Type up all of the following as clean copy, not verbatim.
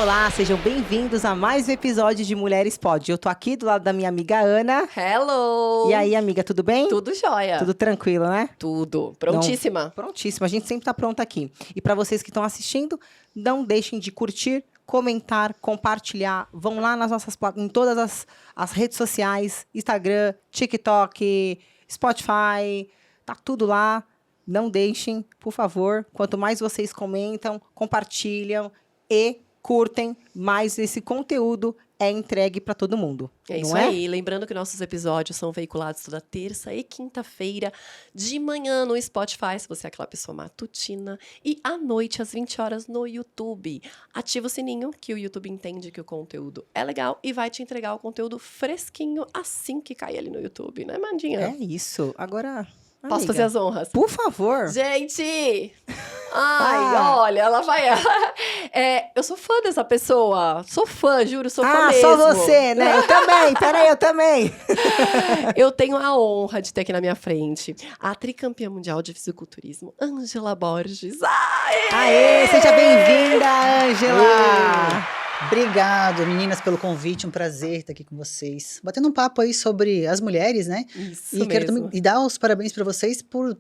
Olá, sejam bem-vindos a mais um episódio de Mulheres Pod. Eu tô aqui do lado da minha amiga Ana. Hello! E aí, amiga, tudo bem? Tudo jóia. Tudo tranquilo, né? Tudo. Prontíssima. Não, prontíssima, a gente sempre tá pronta aqui. E para vocês que estão assistindo, não deixem de curtir, comentar, compartilhar. Vão lá nas nossas em todas as redes sociais, Instagram, TikTok, Spotify, tá tudo lá. Não deixem, por favor. Quanto mais vocês comentam, compartilham e curtem, mais esse conteúdo é entregue para todo mundo. É isso aí. Lembrando que nossos episódios são veiculados toda terça e quinta-feira, de manhã no Spotify, se você é aquela pessoa matutina, e à noite, às 20 horas, no YouTube. Ativa o sininho, que o YouTube entende que o conteúdo é legal e vai te entregar o conteúdo fresquinho assim que cair ali no YouTube, né, Mandinha? É isso. Agora, posso amiga, fazer as honras? Por favor. Gente! Ai, olha, ela vai... eu sou fã dessa pessoa. Sou fã, juro, sou fã mesmo. Só você, né? Eu também. Peraí, eu também. Eu tenho a honra de ter aqui na minha frente a tricampeã mundial de fisiculturismo, Ângela Borges. Aê, seja bem-vinda, Ângela! Obrigado, meninas, pelo convite. Um prazer estar aqui com vocês. Batendo um papo aí sobre as mulheres, né? Isso e quero também dar os parabéns para vocês por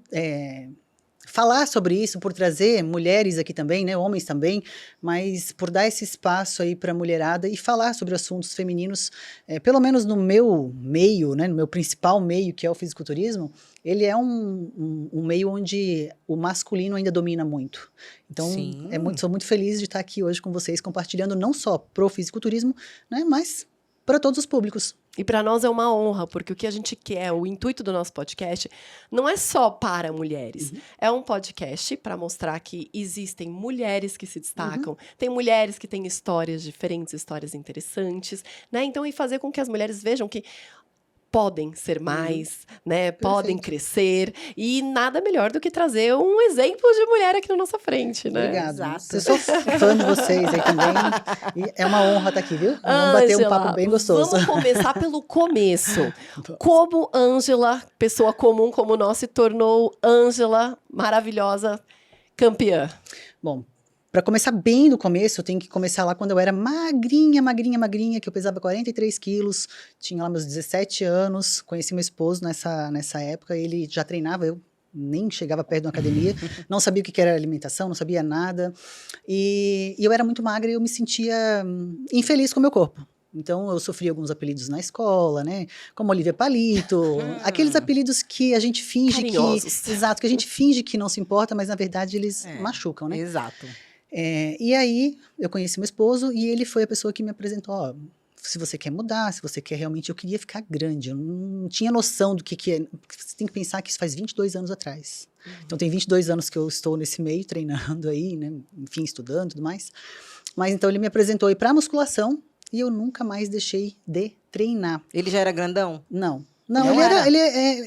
falar sobre isso, por trazer mulheres aqui também, né? Homens também, mas por dar esse espaço aí para a mulherada e falar sobre assuntos femininos, pelo menos no meu meio, né? No meu principal meio, que é o fisiculturismo, ele é um meio onde o masculino ainda domina muito. Então, sou muito feliz de estar aqui hoje com vocês, compartilhando não só pro fisiculturismo, né, mas para todos os públicos. E para nós é uma honra, porque o que a gente quer, o intuito do nosso podcast, não é só para mulheres. Uhum. É um podcast para mostrar que existem mulheres que se destacam, tem mulheres que têm histórias diferentes, histórias interessantes, né? Então, e fazer com que as mulheres vejam que podem ser mais, né? Podem crescer. E nada melhor do que trazer um exemplo de mulher aqui na nossa frente, né? Obrigada. Exato. Eu sou fã de vocês aí também. E é uma honra estar aqui, viu? Vamos bater um papo bem gostoso. Vamos começar pelo começo. Como Ângela, pessoa comum como nós, se tornou Ângela, maravilhosa, campeã? Bom, para começar bem do começo, eu tenho que começar lá quando eu era magrinha, que eu pesava 43 quilos, tinha lá meus 17 anos, conheci meu esposo nessa época, ele já treinava, eu nem chegava perto de uma academia, não sabia o que era alimentação, não sabia nada, e eu era muito magra e eu me sentia infeliz com o meu corpo. Então, eu sofri alguns apelidos na escola, né? Como Olivia Palito, aqueles apelidos que a gente finge carinhosos. Exato, que a gente finge que não se importa, mas na verdade eles machucam, né? Exato. E aí, eu conheci meu esposo e ele foi a pessoa que me apresentou, ó, se você quer mudar, se você quer realmente... Eu queria ficar grande, eu não tinha noção do que é... Você tem que pensar que isso faz 22 anos atrás. Então, tem 22 anos que eu estou nesse meio, treinando aí, né? Enfim, estudando e tudo mais. Mas, então, ele me apresentou aí pra musculação e eu nunca mais deixei de treinar. Ele já era grandão? Não,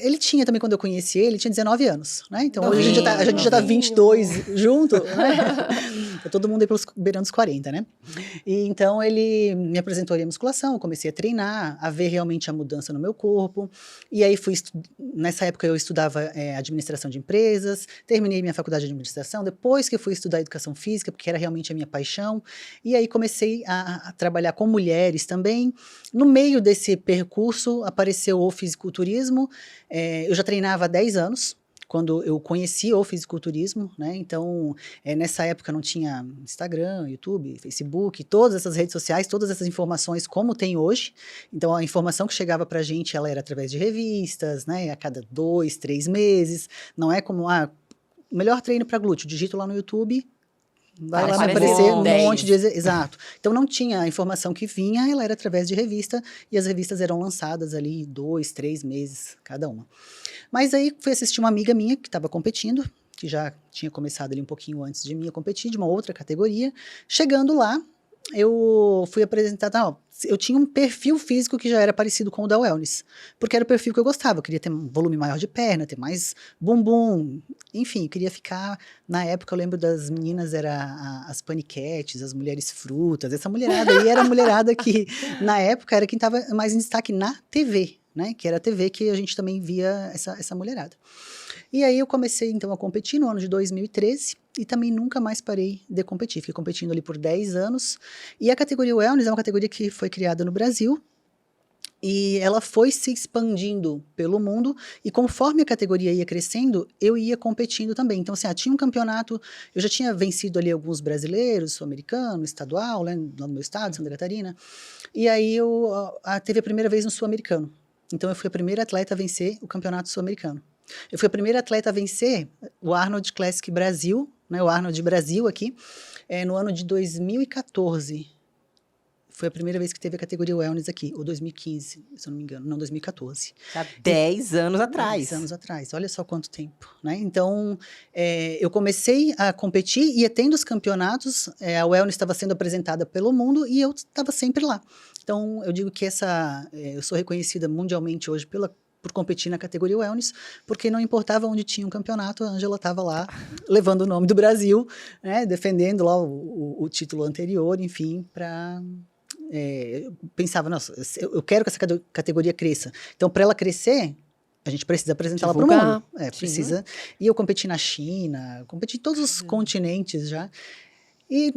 ele tinha também, quando eu conheci ele tinha 19 anos, né? Então, hoje a gente já tá 22 junto, né? Todo mundo aí beirando os 40, né? E então, ele me apresentou ali a musculação, eu comecei a treinar, a ver realmente a mudança no meu corpo. E aí, nessa época, eu estudava administração de empresas, terminei minha faculdade de administração, depois que eu fui estudar educação física, porque era realmente a minha paixão. E aí, comecei a trabalhar com mulheres também. No meio desse percurso, apareceu o fisiculturismo. Eu já treinava há 10 anos, quando eu conheci o fisiculturismo, né? Então, nessa época não tinha Instagram, YouTube, Facebook, todas essas redes sociais, todas essas informações como tem hoje. Então, a informação que chegava pra gente, ela era através de revistas, né? A cada 2, 3 meses. Não é como, melhor treino para glúteo, digito lá no YouTube, vai lá aparecer um monte de... Exato. Então, não tinha a informação que vinha, ela era através de revista, e as revistas eram lançadas ali 2, 3 meses cada uma. Mas aí, fui assistir uma amiga minha que estava competindo, que já tinha começado ali um pouquinho antes de mim a competir, de uma outra categoria. Chegando lá, eu fui apresentada, eu tinha um perfil físico que já era parecido com o da Wellness, porque era o perfil que eu gostava, eu queria ter um volume maior de perna, ter mais bumbum, enfim, eu queria ficar, na época eu lembro das meninas, as paniquetes, as mulheres frutas, essa mulherada aí era a mulherada que, na época, era quem estava mais em destaque na TV, né, que era a TV que a gente também via essa mulherada. E aí eu comecei, então, a competir no ano de 2013 e também nunca mais parei de competir. Fiquei competindo ali por 10 anos. E a categoria Wellness é uma categoria que foi criada no Brasil, e ela foi se expandindo pelo mundo, e conforme a categoria ia crescendo, eu ia competindo também. Então, assim, tinha um campeonato, eu já tinha vencido ali alguns brasileiros, sul-americano, estadual, né, lá no meu estado, Santa Catarina, e aí teve a primeira vez no sul-americano. Então, eu fui a primeira atleta a vencer o campeonato sul-americano. Eu fui a primeira atleta a vencer o Arnold Classic Brasil, né, o Arnold Brasil aqui, no ano de 2014. Foi a primeira vez que teve a categoria Wellness aqui, ou 2015, se eu não me engano, não, 2014. Há 10 anos atrás. 10 anos atrás, olha só quanto tempo, né? Então, eu comecei a competir, ia tendo os campeonatos, a Wellness estava sendo apresentada pelo mundo e eu estava sempre lá. Então, eu digo que eu sou reconhecida mundialmente hoje por competir na categoria Wellness, porque não importava onde tinha um campeonato, a Ângela estava lá, levando o nome do Brasil, né? Defendendo lá o título anterior, enfim, eu pensava, nossa, eu quero que essa categoria cresça. Então, para ela crescer, a gente precisa apresentar ela para o mundo. Precisa. E eu competi na China, competi em todos os continentes já. E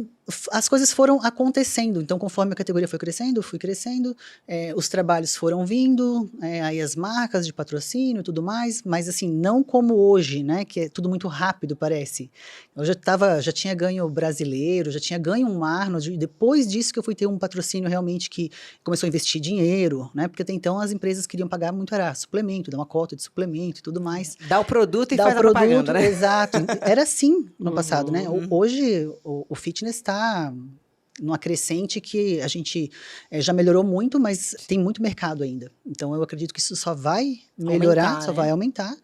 as coisas foram acontecendo. Então, conforme a categoria foi crescendo, fui crescendo, os trabalhos foram vindo, aí as marcas de patrocínio e tudo mais, mas assim, não como hoje, né, que é tudo muito rápido, parece. Eu já tinha ganho brasileiro, já tinha ganho um Arnold, e depois disso que eu fui ter um patrocínio realmente que começou a investir dinheiro, né, porque até então as empresas queriam pagar muito, era suplemento, dar uma cota de suplemento e tudo mais. Dá o produto e faz a propaganda, né? Exato. Era assim no passado, né? Hoje, o fitness está numa crescente que a gente já melhorou muito, mas tem muito mercado ainda. Então, eu acredito que isso só vai melhorar, só vai aumentar.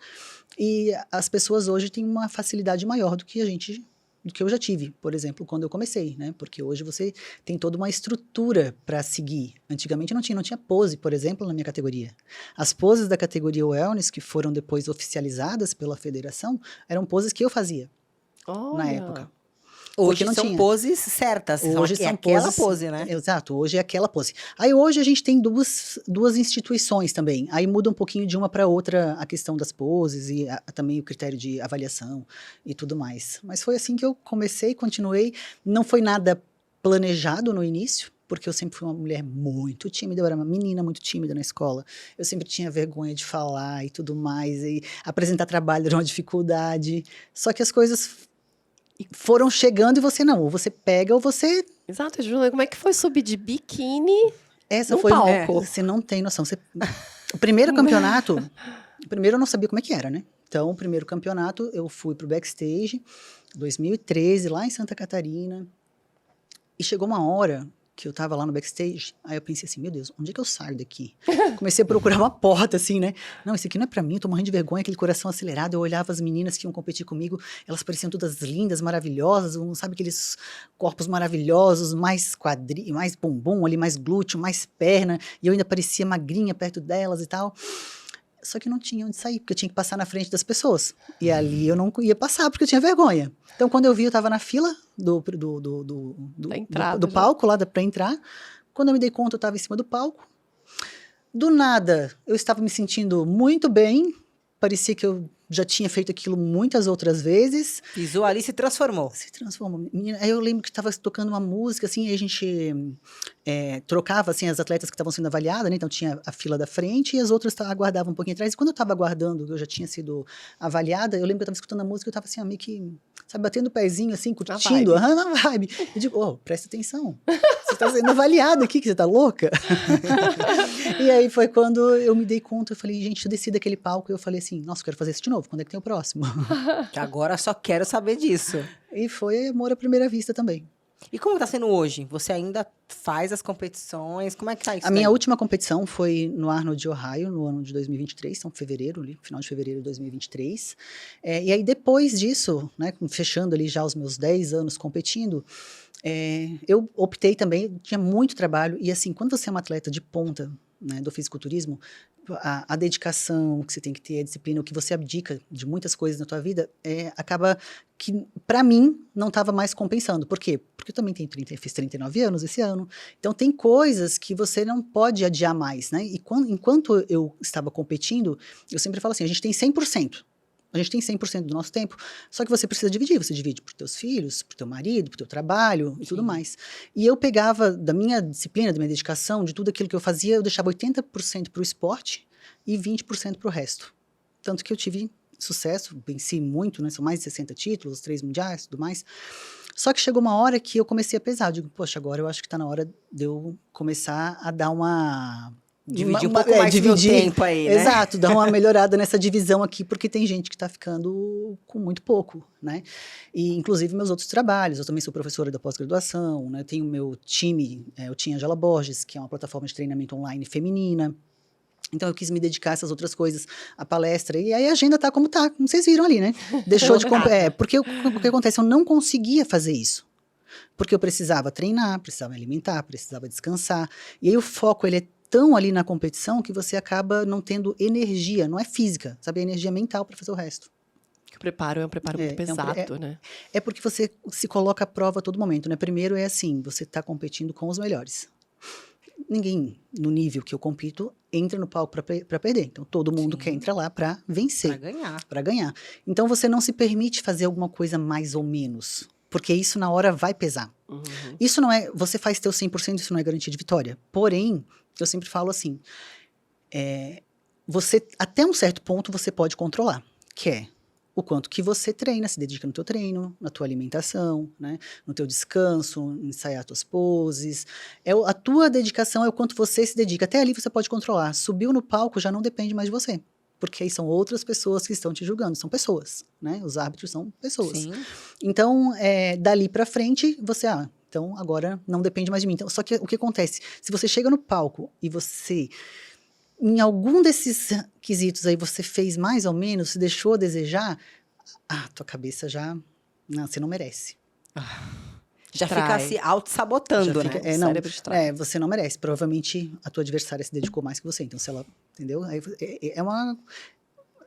E as pessoas hoje têm uma facilidade maior do que eu já tive, por exemplo, quando eu comecei, né? Porque hoje você tem toda uma estrutura para seguir. Antigamente não tinha pose, por exemplo, na minha categoria. As poses da categoria Wellness, que foram depois oficializadas pela federação, eram poses que eu fazia na época. Hoje são poses certas. Hoje são aquela pose, né? Exato, hoje é aquela pose. Aí hoje a gente tem duas instituições também. Aí muda um pouquinho de uma para outra a questão das poses e também o critério de avaliação e tudo mais. Mas foi assim que eu comecei, continuei. Não foi nada planejado no início, porque eu sempre fui uma mulher muito tímida, eu era uma menina muito tímida na escola. Eu sempre tinha vergonha de falar e tudo mais, e apresentar trabalho era uma dificuldade. Só que as coisas foram chegando e ou você pega ou você... Exato, Júlia, como é que foi subir de biquíni no foi palco? Você não tem noção. O primeiro campeonato, primeiro eu não sabia como é que era, né? Então, o primeiro campeonato, eu fui pro backstage, 2013, lá em Santa Catarina, e chegou uma hora que eu tava lá no backstage, aí eu pensei assim, meu Deus, onde é que eu saio daqui? Comecei a procurar uma porta, assim, né? Não, isso aqui não é pra mim, eu tô morrendo de vergonha, aquele coração acelerado. Eu olhava as meninas que iam competir comigo, elas pareciam todas lindas, maravilhosas, sabe aqueles corpos maravilhosos, mais mais bumbum ali, mais glúteo, mais perna, e eu ainda parecia magrinha perto delas e tal. Só que não tinha onde sair, porque eu tinha que passar na frente das pessoas. E ali eu não ia passar, porque eu tinha vergonha. Então, quando eu vi, eu estava na fila do palco, lá para entrar. Quando eu me dei conta, eu estava em cima do palco. Do nada, eu estava me sentindo muito bem. Parecia que eu já tinha feito aquilo muitas outras vezes. Pisou ali e se transformou. Se transformou. Menina, aí eu lembro que estava tocando uma música, assim, e a gente trocava, assim, as atletas que estavam sendo avaliadas, né? Então tinha a fila da frente e as outras aguardavam um pouquinho atrás. E quando eu estava aguardando, eu já tinha sido avaliada, eu lembro que eu estava escutando a música e eu estava assim, meio que, sabe, batendo o pezinho, assim, curtindo. Na vibe. Eu digo, presta atenção. Você está sendo avaliada aqui, que você tá louca? E aí foi quando eu me dei conta, eu falei, gente, eu desci daquele palco e eu falei assim, nossa, eu quero fazer isso de novo, quando é que tem o próximo? Agora só quero saber disso. E foi amor à primeira vista também. E como tá sendo hoje? Você ainda faz as competições? Como é que tá isso? A minha última competição foi no Arnold de Ohio, no ano de 2023, então fevereiro, ali, final de fevereiro de 2023. E aí depois disso, né, fechando ali já os meus 10 anos competindo, eu optei também, tinha muito trabalho, e assim, quando você é uma atleta de ponta, né, do fisiculturismo, a dedicação que você tem que ter, a disciplina, o que você abdica de muitas coisas na tua vida, acaba que, para mim, não estava mais compensando. Por quê? Porque eu também fiz 39 anos esse ano. Então, tem coisas que você não pode adiar mais, né? E enquanto eu estava competindo, eu sempre falo assim, a gente tem 100%. A gente tem 100% do nosso tempo, só que você precisa dividir. Você divide para os teus filhos, para o teu marido, para o teu trabalho e tudo mais. E eu pegava da minha disciplina, da minha dedicação, de tudo aquilo que eu fazia, eu deixava 80% para o esporte e 20% para o resto. Tanto que eu tive sucesso, venci muito, né? São mais de 60 títulos, 3 mundiais e tudo mais. Só que chegou uma hora que eu comecei a pesar. Eu digo, poxa, agora eu acho que está na hora de eu começar a dar uma... Dividir um pouco mais do meu tempo aí, né? Exato, dar uma melhorada nessa divisão aqui, porque tem gente que está ficando com muito pouco, né? E, inclusive, meus outros trabalhos. Eu também sou professora da pós-graduação, né? Eu tenho meu time, eu tinha Angela Borges, que é uma plataforma de treinamento online feminina. Então, eu quis me dedicar a essas outras coisas, a palestra. E aí, a agenda tá como vocês viram ali, né? Deixou de... porque o que acontece? Eu não conseguia fazer isso. Porque eu precisava treinar, precisava me alimentar, precisava descansar. E aí, o foco, ele é tão ali na competição que você acaba não tendo energia, não é física, sabe? É energia mental para fazer o resto. O preparo é um preparo muito pesado, né? É porque você se coloca à prova a todo momento, né? Primeiro é assim, você tá competindo com os melhores. Ninguém, no nível que eu compito, entra no palco para perder. Então, todo mundo quer entrar lá para vencer. Para ganhar. Então, você não se permite fazer alguma coisa mais ou menos. Porque isso, na hora, vai pesar. Uhum. Isso não é... Você faz teu 100%, isso não é garantia de vitória. Porém, eu sempre falo assim... você, até um certo ponto, você pode controlar. Que é o quanto que você treina, se dedica no teu treino, na tua alimentação, né, no teu descanso, ensaiar tuas poses. A tua dedicação é o quanto você se dedica. Até ali você pode controlar. Subiu no palco, já não depende mais de você. Porque aí são outras pessoas que estão te julgando. São pessoas, né? Os árbitros são pessoas. Sim. Então, dali pra frente, você... então agora não depende mais de mim. Então, só que o que acontece? Se você chega no palco e você... Em algum desses quesitos aí você fez mais ou menos, se deixou a desejar, tua cabeça já... Não, você não merece. Já fica se auto-sabotando, né? Você não merece. Provavelmente a tua adversária se dedicou mais que você. Então, se ela... Entendeu?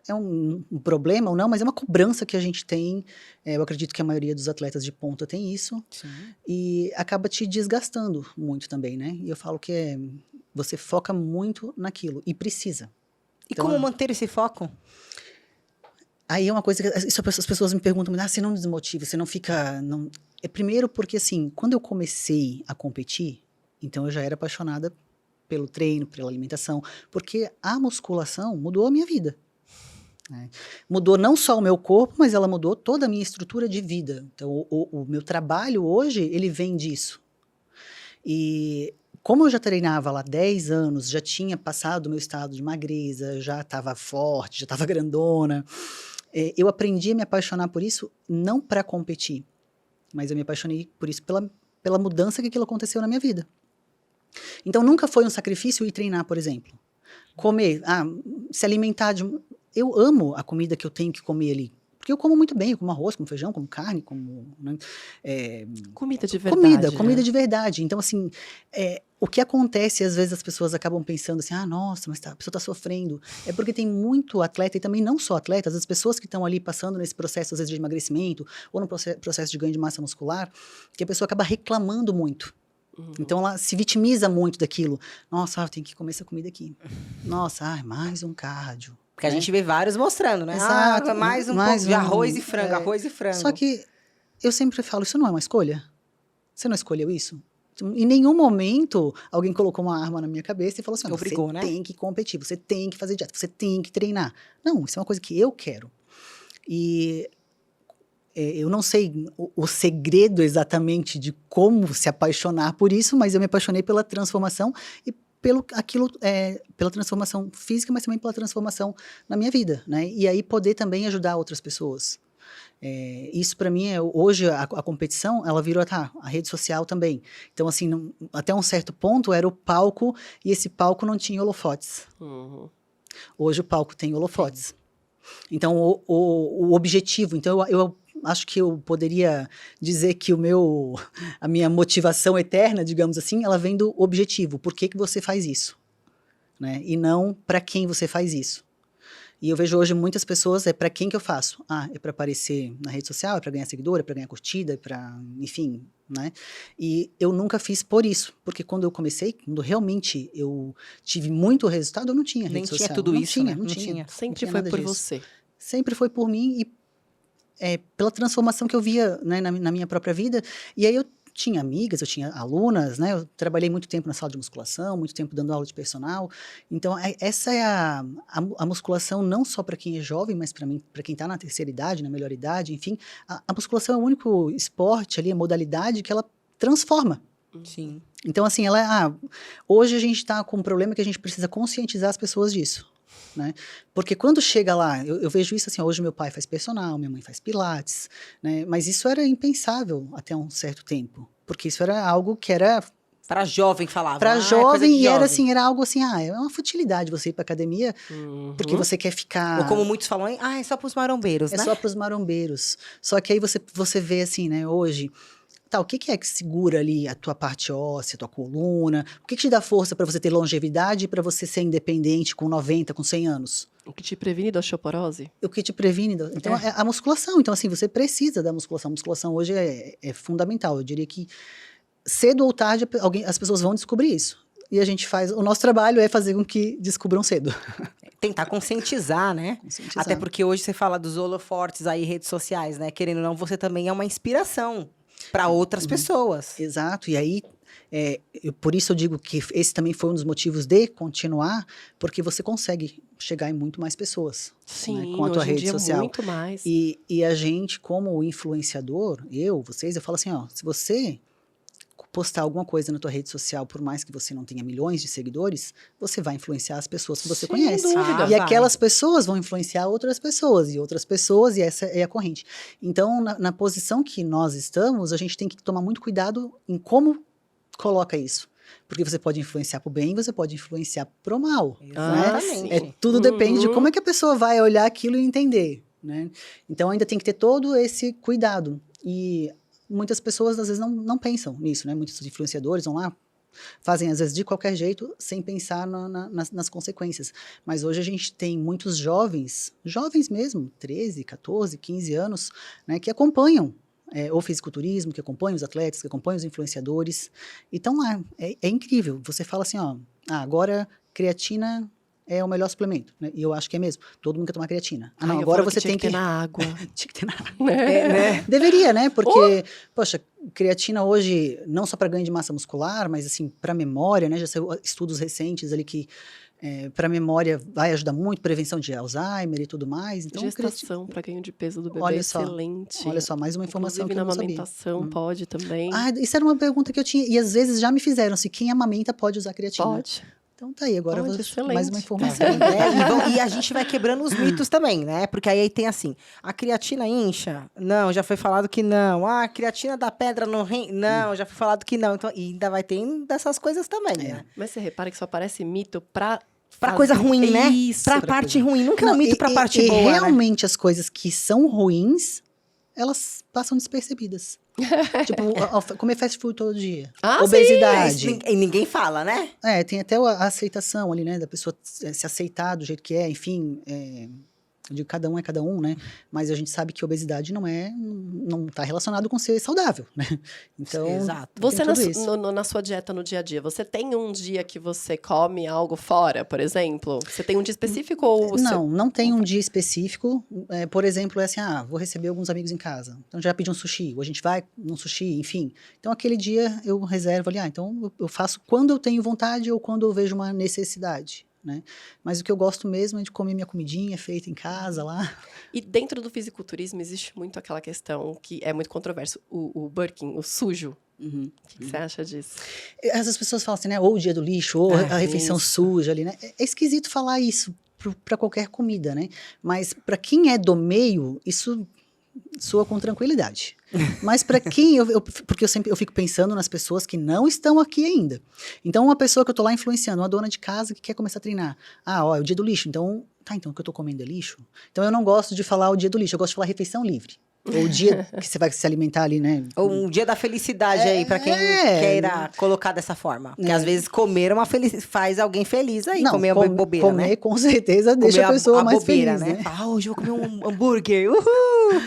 É um problema ou não, mas é uma cobrança que a gente tem. Eu acredito que a maioria dos atletas de ponta tem isso. Sim. E acaba te desgastando muito também, né? E eu falo que você foca muito naquilo. E precisa. E então, como manter esse foco? Aí é uma coisa que as pessoas me perguntam, você não desmotiva, você não fica... Não... Primeiro porque, assim, quando eu comecei a competir, então eu já era apaixonada pelo treino, pela alimentação, porque a musculação mudou a minha vida. Né? Mudou não só o meu corpo, mas ela mudou toda a minha estrutura de vida. Então, o meu trabalho hoje, ele vem disso. E como eu já treinava lá 10 anos, já tinha passado o meu estado de magreza, já estava forte, já estava grandona, eu aprendi a me apaixonar por isso, não para competir, mas eu me apaixonei por isso pela mudança que aquilo aconteceu na minha vida. Então, nunca foi um sacrifício ir treinar, por exemplo. Comer, se alimentar Eu amo a comida que eu tenho que comer ali. Porque eu como muito bem, eu como arroz, como feijão, como carne, como... Né, comida de verdade. Comida de verdade. Então, assim, o que acontece, às vezes as pessoas acabam pensando assim, nossa, mas a pessoa está sofrendo. É porque tem muito atleta, e também não só atletas, as pessoas que estão ali passando nesse processo, às vezes, de emagrecimento, ou no processo de ganho de massa muscular, que a pessoa acaba reclamando muito. Uhum. Então, ela se vitimiza muito daquilo. Nossa, eu tenho que comer essa comida aqui. Nossa, mais um cardio. Porque a gente vê vários mostrando, né? Exato. Mais um pouco de arroz e frango, arroz e frango. Só que eu sempre falo, isso não é uma escolha? Você não escolheu isso? Em nenhum momento alguém colocou uma arma na minha cabeça e falou assim, obrigou, você tem que competir, você tem que fazer dieta, você tem que treinar. Não, isso é uma coisa que eu quero. E eu não sei o segredo exatamente de como se apaixonar por isso, mas eu me apaixonei pela transformação e pela transformação física, mas também pela transformação na minha vida, né? E aí poder também ajudar outras pessoas. Isso para mim, hoje a competição, ela virou a rede social também. Então, assim, até um certo ponto era o palco, e esse palco não tinha holofotes. Uhum. Hoje o palco tem holofotes. Então, o objetivo, então eu acho que eu poderia dizer que a minha motivação eterna, digamos assim, ela vem do objetivo. Por que você faz isso? Né? E não para quem você faz isso. E eu vejo hoje muitas pessoas, para quem que eu faço? É para aparecer na rede social, é para ganhar seguidor, é para ganhar curtida, é para, enfim, né? E eu nunca fiz por isso, porque quando eu comecei, quando realmente eu tive muito resultado, eu não tinha rede social. Nem tinha tudo isso, né? Não tinha. Sempre foi por você. sempre foi por mim e pela transformação que eu via, né, na minha própria vida. E aí eu tinha amigas, eu tinha alunas, né? Eu trabalhei muito tempo na sala de musculação, muito tempo dando aula de personal. Então, essa é a musculação não só para quem é jovem, mas para mim, para quem está na terceira idade, na melhor idade, enfim. A musculação é o único esporte ali, a modalidade que ela transforma. Sim. Então, assim, hoje a gente está com um problema que a gente precisa conscientizar as pessoas disso. Né? Porque quando chega lá, eu vejo isso assim, hoje meu pai faz personal, minha mãe faz pilates, né? Mas isso era impensável até um certo tempo, porque isso era algo que era para jovem falava. Para jovem, jovem, e jovem. era assim, era algo assim, é uma futilidade você ir para academia, porque você quer ficar... Ou como muitos falam, é só para os marombeiros, né? É só para os marombeiros. Só que aí você vê assim, né, hoje... Tá, o que é que segura ali a tua parte óssea, a tua coluna? O que te dá força para você ter longevidade e para você ser independente com 90, com 100 anos? O que te previne da osteoporose? O que te previne... Então, é a musculação. Então, assim, você precisa da musculação. A musculação hoje é fundamental. Eu diria que cedo ou tarde as pessoas vão descobrir isso. E a gente faz... O nosso trabalho é fazer com que descubram cedo. Tentar conscientizar, né? Até porque hoje você fala dos holofortes aí, redes sociais, né? Querendo ou não, você também é uma inspiração para outras pessoas. Exato, e aí, por isso eu digo que esse também foi um dos motivos de continuar, porque você consegue chegar em muito mais pessoas. Sim, né, com a tua rede social. Muito mais. E a gente, como influenciador, eu falo assim, ó, se você postar alguma coisa na tua rede social, por mais que você não tenha milhões de seguidores, você vai influenciar as pessoas que você conhece. E aquelas pessoas vão influenciar outras pessoas, e essa é a corrente. Então, na posição que nós estamos, a gente tem que tomar muito cuidado em como coloca isso. Porque você pode influenciar pro bem, você pode influenciar pro mal. Exatamente. Né? Tudo depende de como é que a pessoa vai olhar aquilo e entender. Né? Então, ainda tem que ter todo esse cuidado. E muitas pessoas, às vezes, não pensam nisso, né? Muitos influenciadores vão lá, fazem, às vezes, de qualquer jeito, sem pensar nas consequências. Mas hoje a gente tem muitos jovens mesmo, 13, 14, 15 anos, né? Que acompanham o fisiculturismo, que acompanham os atletas, que acompanham os influenciadores. Então, é incrível. Você fala assim, ó, agora creatina é o melhor suplemento, né? E eu acho que é mesmo. Todo mundo quer tomar creatina. Não, agora você tem que ter na água. Tinha que ter na água. Né? Deveria, né? Porque, poxa, creatina hoje, não só para ganho de massa muscular, mas assim, para memória, né? Já saiu estudos recentes ali que para memória vai ajudar muito, prevenção de Alzheimer e tudo mais. Então, gestação para ganho de peso do bebê, olha excelente. Olha só, mais uma informação inclusive, que eu não sabia. na amamentação pode também. Isso era uma pergunta que eu tinha, e às vezes já me fizeram, se quem amamenta pode usar creatina. Pode. Então tá aí, agora mais uma informação. E a gente vai quebrando os mitos também, né? Porque aí tem assim, a creatina incha? Não, já foi falado que não. A creatina dá pedra no rim? Não, já foi falado que não. Então, e ainda vai ter dessas coisas também, né? Mas você repara que só parece mito pra coisa ruim, né? Isso. Pra parte ruim. Nunca é um mito pra parte boa, E realmente as coisas que são ruins, elas passam despercebidas. Tipo, comer fast food todo dia. Obesidade. Sim, e ninguém fala, né? Tem até a aceitação ali, né? Da pessoa se aceitar do jeito que é, enfim. De cada um é cada um, né? Mas a gente sabe que obesidade não está relacionado com ser saudável, né? Então, exato. Você na sua dieta no dia a dia, você tem um dia que você come algo fora, por exemplo? Você tem um dia específico ou você... Não tem um dia específico. Por exemplo, é assim, vou receber alguns amigos em casa. Então já pedi um sushi, ou a gente vai num sushi, enfim. Então aquele dia eu reservo ali, então eu faço quando eu tenho vontade ou quando eu vejo uma necessidade. Né? Mas o que eu gosto mesmo é de comer minha comidinha feita em casa lá. E dentro do fisiculturismo existe muito aquela questão que é muito controverso, o Birkin, o sujo. O que você acha disso? As pessoas falam assim, né? Ou o dia do lixo, ou a refeição suja ali, né? É esquisito falar isso para qualquer comida, né? Mas para quem é do meio, isso soa com tranquilidade. Mas para quem, porque eu fico pensando nas pessoas que não estão aqui ainda. Então, uma pessoa que eu tô lá influenciando, uma dona de casa que quer começar a treinar. É o dia do lixo. Então, então o que eu tô comendo é lixo? Então, eu não gosto de falar o dia do lixo, eu gosto de falar refeição livre. Ou o dia que você vai se alimentar ali, né? Ou um dia da felicidade aí, pra quem queira colocar dessa forma. Porque às vezes comer faz alguém feliz aí, comer uma bobeira, comer, né? Com certeza deixa a pessoa mais bobeira, feliz, né? Hoje eu vou comer um hambúrguer, uhul!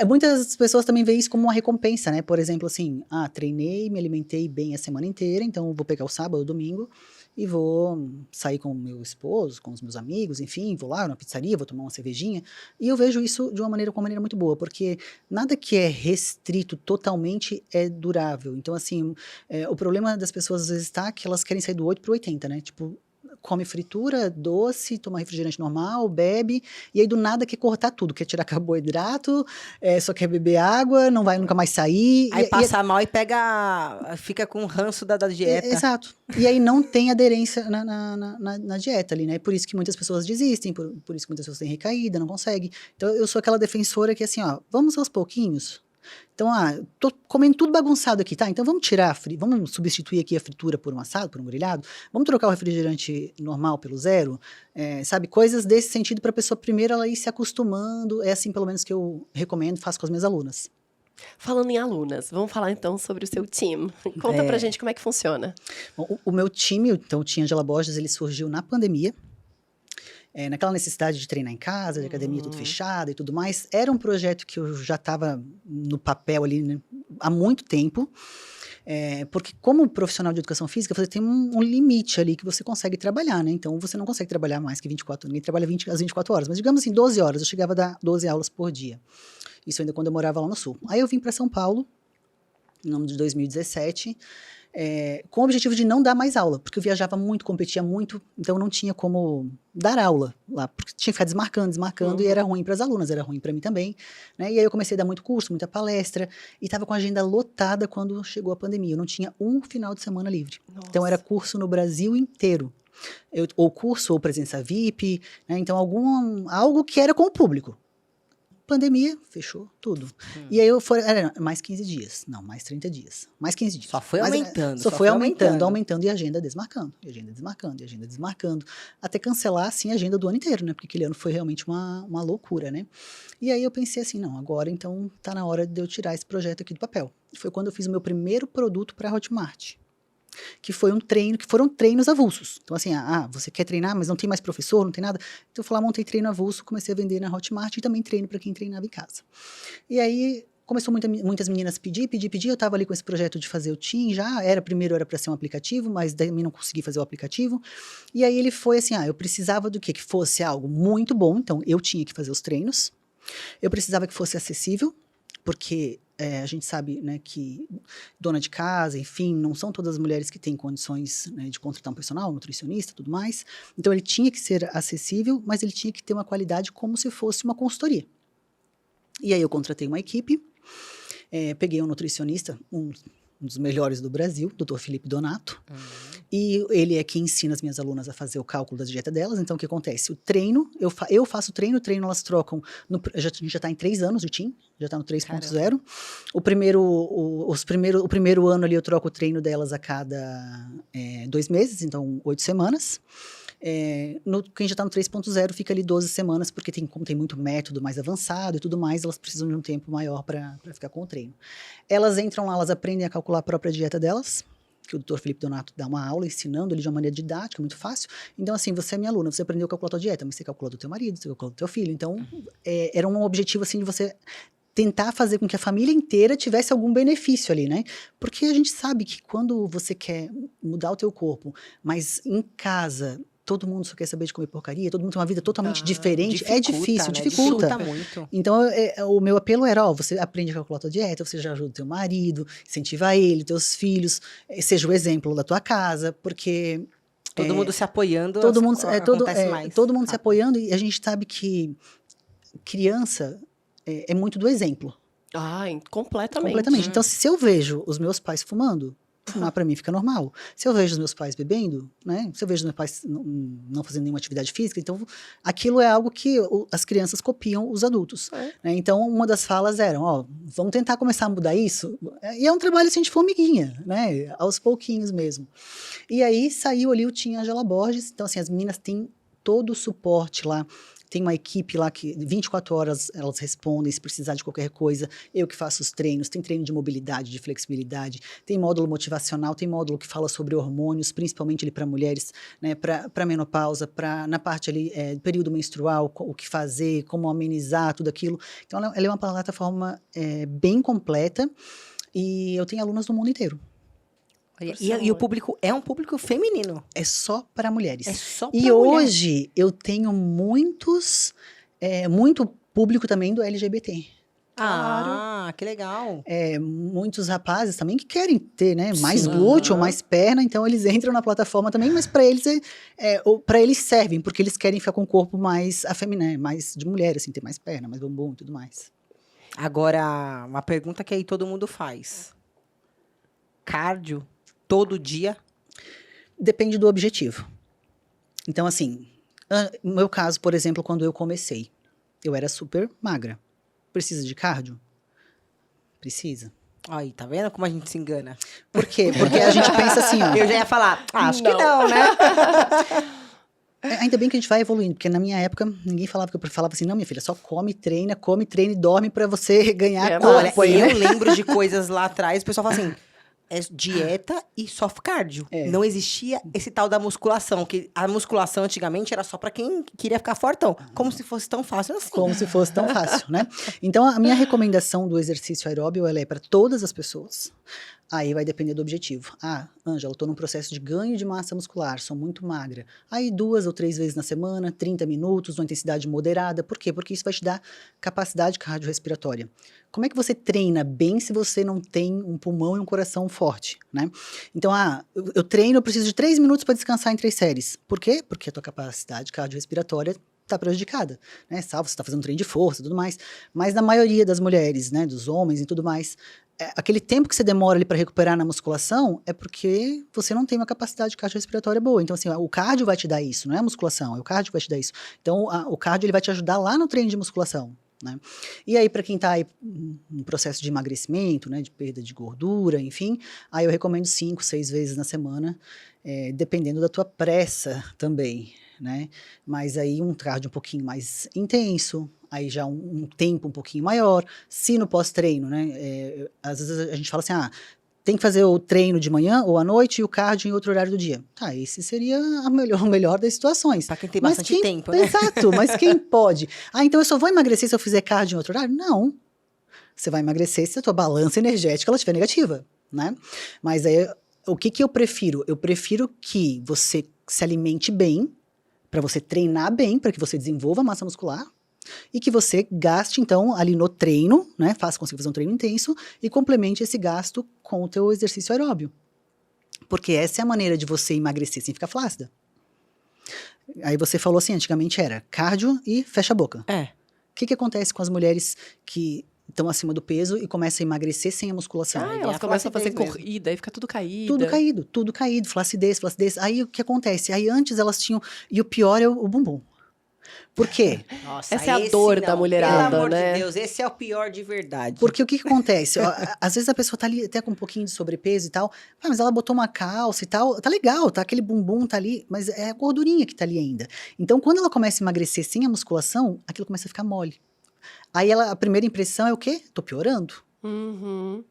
Muitas pessoas também veem isso como uma recompensa, né? Por exemplo, assim, treinei, me alimentei bem a semana inteira, então eu vou pegar o sábado, o domingo, e vou sair com o meu esposo, com os meus amigos, enfim, vou lá na pizzaria, vou tomar uma cervejinha. E eu vejo isso de uma maneira muito boa, porque nada que é restrito totalmente é durável. Então, assim, o problema das pessoas às vezes está que elas querem sair do 8 para o 80, né? Tipo, come fritura, doce, toma refrigerante normal, bebe, e aí do nada quer cortar tudo, quer tirar carboidrato, só quer beber água, não vai nunca mais sair. Aí passa mal e fica com o ranço da dieta. Exato. E aí não tem aderência na dieta ali, né? Por isso que muitas pessoas desistem, por isso que muitas pessoas têm recaída, não conseguem. Então eu sou aquela defensora que assim, ó, vamos aos pouquinhos. Então, tô comendo tudo bagunçado aqui, tá? Então vamos vamos substituir aqui a fritura por um assado, por um grelhado, vamos trocar o refrigerante normal pelo zero, sabe? Coisas desse sentido para a pessoa primeiro ela ir se acostumando, é assim pelo menos que eu recomendo, faço com as minhas alunas. Falando em alunas, vamos falar então sobre o seu time. Conta pra gente como é que funciona. Bom, o meu time, então o Team Angela Borges, ele surgiu na pandemia. Naquela necessidade de treinar em casa, de academia tudo fechada e tudo mais, era um projeto que eu já estava no papel ali, né, há muito tempo, porque como profissional de educação física, você tem um limite ali que você consegue trabalhar, né? Então, você não consegue trabalhar mais que 24 horas, ninguém trabalha às 24 horas, mas digamos assim, 12 horas, eu chegava a dar 12 aulas por dia. Isso ainda quando eu morava lá no Sul. Aí eu vim para São Paulo, no ano de 2017, com o objetivo de não dar mais aula, porque eu viajava muito, competia muito, então não tinha como dar aula lá, porque tinha que ficar desmarcando, e era ruim para as alunas, era ruim para mim também, né? E aí eu comecei a dar muito curso, muita palestra, e estava com a agenda lotada quando chegou a pandemia, eu não tinha um final de semana livre. Nossa. Então era curso no Brasil inteiro, ou curso ou presença VIP, né? Então algo que era com o público. Pandemia, fechou tudo. E aí era mais 15 dias, não, mais 30 dias, mais 15 dias. Só foi aumentando. Só foi aumentando, e a agenda desmarcando, e agenda desmarcando, e agenda desmarcando, até cancelar, assim, a agenda do ano inteiro, né, porque aquele ano foi realmente uma loucura, né. E aí eu pensei assim, não, agora então tá na hora de eu tirar esse projeto aqui do papel. Foi quando eu fiz o meu primeiro produto para a Hotmart, que foram treinos avulsos. Então, assim, você quer treinar, mas não tem mais professor, não tem nada. Então, eu fui lá, montei treino avulso, comecei a vender na Hotmart e também treino para quem treinava em casa. E aí, começou muitas meninas pedir, eu estava ali com esse projeto de fazer o Team já, primeiro era para ser um aplicativo, mas daí não consegui fazer o aplicativo. E aí ele foi assim, eu precisava do quê? Que fosse algo muito bom, então eu tinha que fazer os treinos. Eu precisava que fosse acessível, porque a gente sabe, né, que dona de casa, enfim, não são todas as mulheres que têm condições, né, de contratar um personal, nutricionista, tudo mais. Então, ele tinha que ser acessível, mas ele tinha que ter uma qualidade como se fosse uma consultoria. E aí eu contratei uma equipe, peguei um nutricionista, um dos melhores do Brasil, Dr. Felipe Donato, e ele é quem ensina as minhas alunas a fazer o cálculo da dieta delas. Então, o que acontece? O treino, eu faço o treino elas trocam, a gente já está em 3 anos de Team, já está no 3.0. O primeiro ano ali eu troco o treino delas a cada 2 meses, então 8 semanas. Quem já está no 3.0 fica ali 12 semanas, porque como tem muito método mais avançado e tudo mais, elas precisam de um tempo maior para ficar com o treino. Elas entram lá, elas aprendem a calcular a própria dieta delas, que o Dr. Felipe Donato dá uma aula ensinando ele de uma maneira didática, muito fácil. Então, assim, você é minha aluna, você aprendeu a calcular a tua dieta, mas você calculou do teu marido, você calculou do teu filho. Então, era um objetivo, assim, de você tentar fazer com que a família inteira tivesse algum benefício ali, né? Porque a gente sabe que quando você quer mudar o teu corpo, mas em casa todo mundo só quer saber de comer porcaria, todo mundo tem uma vida totalmente diferente, é difícil, né? dificulta Muito. Então, o meu apelo era, você aprende a calcular a tua dieta, você já ajuda o teu marido, incentiva ele, teus filhos, seja o exemplo da tua casa, porque todo mundo se apoiando, todo mundo se apoiando, e a gente sabe que criança é muito do exemplo. Completamente. Então, se eu vejo os meus pais fumando, fumar para mim fica normal. Se eu vejo os meus pais bebendo, né? Se eu vejo os meus pais não fazendo nenhuma atividade física, então aquilo é algo que as crianças copiam os adultos. Né? Então, uma das falas era, vamos tentar começar a mudar isso. E é um trabalho assim de formiguinha, né? Aos pouquinhos mesmo. E aí saiu ali o Team Angela Borges. Então, assim, as meninas têm todo o suporte lá. Tem uma equipe lá que 24 horas elas respondem se precisar de qualquer coisa. Eu que faço os treinos, tem treino de mobilidade, de flexibilidade, tem módulo motivacional, tem módulo que fala sobre hormônios, principalmente ali para mulheres, né, para menopausa, na parte ali período menstrual, o que fazer, como amenizar, tudo aquilo. Então ela é uma plataforma bem completa e eu tenho alunas do mundo inteiro. E o público é um público feminino. É só para mulheres. É só pra E mulher. hoje eu tenho muito público também do LGBT. Ah, que legal. Muitos rapazes também que querem ter, né, mais Sim. glúteo ou mais perna, então eles entram na plataforma também, mas para eles para eles servem, porque eles querem ficar com o corpo mais afeminado, mais de mulher, assim, ter mais perna, mais bumbum e tudo mais. Agora, uma pergunta que aí todo mundo faz. Cardio todo dia? Depende do objetivo. Então, assim, no meu caso, por exemplo, quando eu comecei, eu era super magra. Precisa de cardio? Precisa. Aí, tá vendo como a gente se engana? Por quê? Porque a gente pensa assim, ó. Eu já ia falar, acho que não, né? Ainda bem que a gente vai evoluindo, porque na minha época ninguém falava, que eu falava assim, não, minha filha, só come, treina e dorme pra você ganhar Olha, corpo. aí, eu né? lembro de coisas lá atrás, o pessoal fala assim, é dieta e soft cardio. Não existia esse tal da musculação, que a musculação antigamente era só pra quem queria ficar fortão, como se fosse tão fácil assim. Como se fosse tão fácil, né? Então, a minha recomendação do exercício aeróbio, ela é para todas as pessoas. Aí vai depender do objetivo. Ah, Ângela, eu tô num processo de ganho de massa muscular, sou muito magra. Aí 2 ou 3 vezes na semana, 30 minutos, uma intensidade moderada. Por quê? Porque isso vai te dar capacidade cardiorrespiratória. Como é que você treina bem se você não tem um pulmão e um coração forte, né? Então, eu treino, eu preciso de 3 minutos para descansar em 3 séries. Por quê? Porque a tua capacidade cardiorrespiratória está prejudicada, né? Salvo você está fazendo treino de força e tudo mais. Mas na maioria das mulheres, né, dos homens e tudo mais, aquele tempo que você demora ali para recuperar na musculação é porque você não tem uma capacidade cardiorrespiratória boa. Então, assim, o cardio vai te dar isso, não é a musculação, é o cardio que vai te dar isso. Então, o cardio ele vai te ajudar lá no treino de musculação, né? E aí, para quem está aí no processo de emagrecimento, né, de perda de gordura, enfim, aí eu recomendo 5, 6 vezes na semana, dependendo da tua pressa também, né? Mas aí um cardio um pouquinho mais intenso, aí já um tempo um pouquinho maior. Se no pós-treino, né? Às vezes a gente fala assim, tem que fazer o treino de manhã ou à noite e o cardio em outro horário do dia. Tá, esse seria o melhor das situações. Pra quem tem bastante tempo, né? Exato, mas quem pode? Então eu só vou emagrecer se eu fizer cardio em outro horário? Não. Você vai emagrecer se a tua balança energética ela estiver negativa, né? Mas aí, o que eu prefiro? Eu prefiro que você se alimente bem, para você treinar bem, para que você desenvolva massa muscular, e que você gaste, então, ali no treino, né? Consiga fazer um treino intenso e complemente esse gasto com o teu exercício aeróbio. Porque essa é a maneira de você emagrecer sem ficar flácida. Aí você falou assim, antigamente era cardio e fecha a boca. É. O que acontece com as mulheres que estão acima do peso e começam a emagrecer sem a musculação? Elas começam a fazer mesmo. corrida, aí fica tudo caído. Tudo caído, flacidez. Aí o que acontece? Aí antes elas tinham, e o pior é o bumbum. Por quê? Nossa, Essa é a dor da mulherada, pelo amor né? de Deus, esse é o pior de verdade. Porque o que acontece? Às vezes a pessoa tá ali até com um pouquinho de sobrepeso e tal, mas ela botou uma calça e tal, tá legal, tá? Aquele bumbum tá ali, mas é a gordurinha que tá ali ainda. Então, quando ela começa a emagrecer sem a musculação, aquilo começa a ficar mole. Aí a primeira impressão é o quê? Tô piorando. Uhum.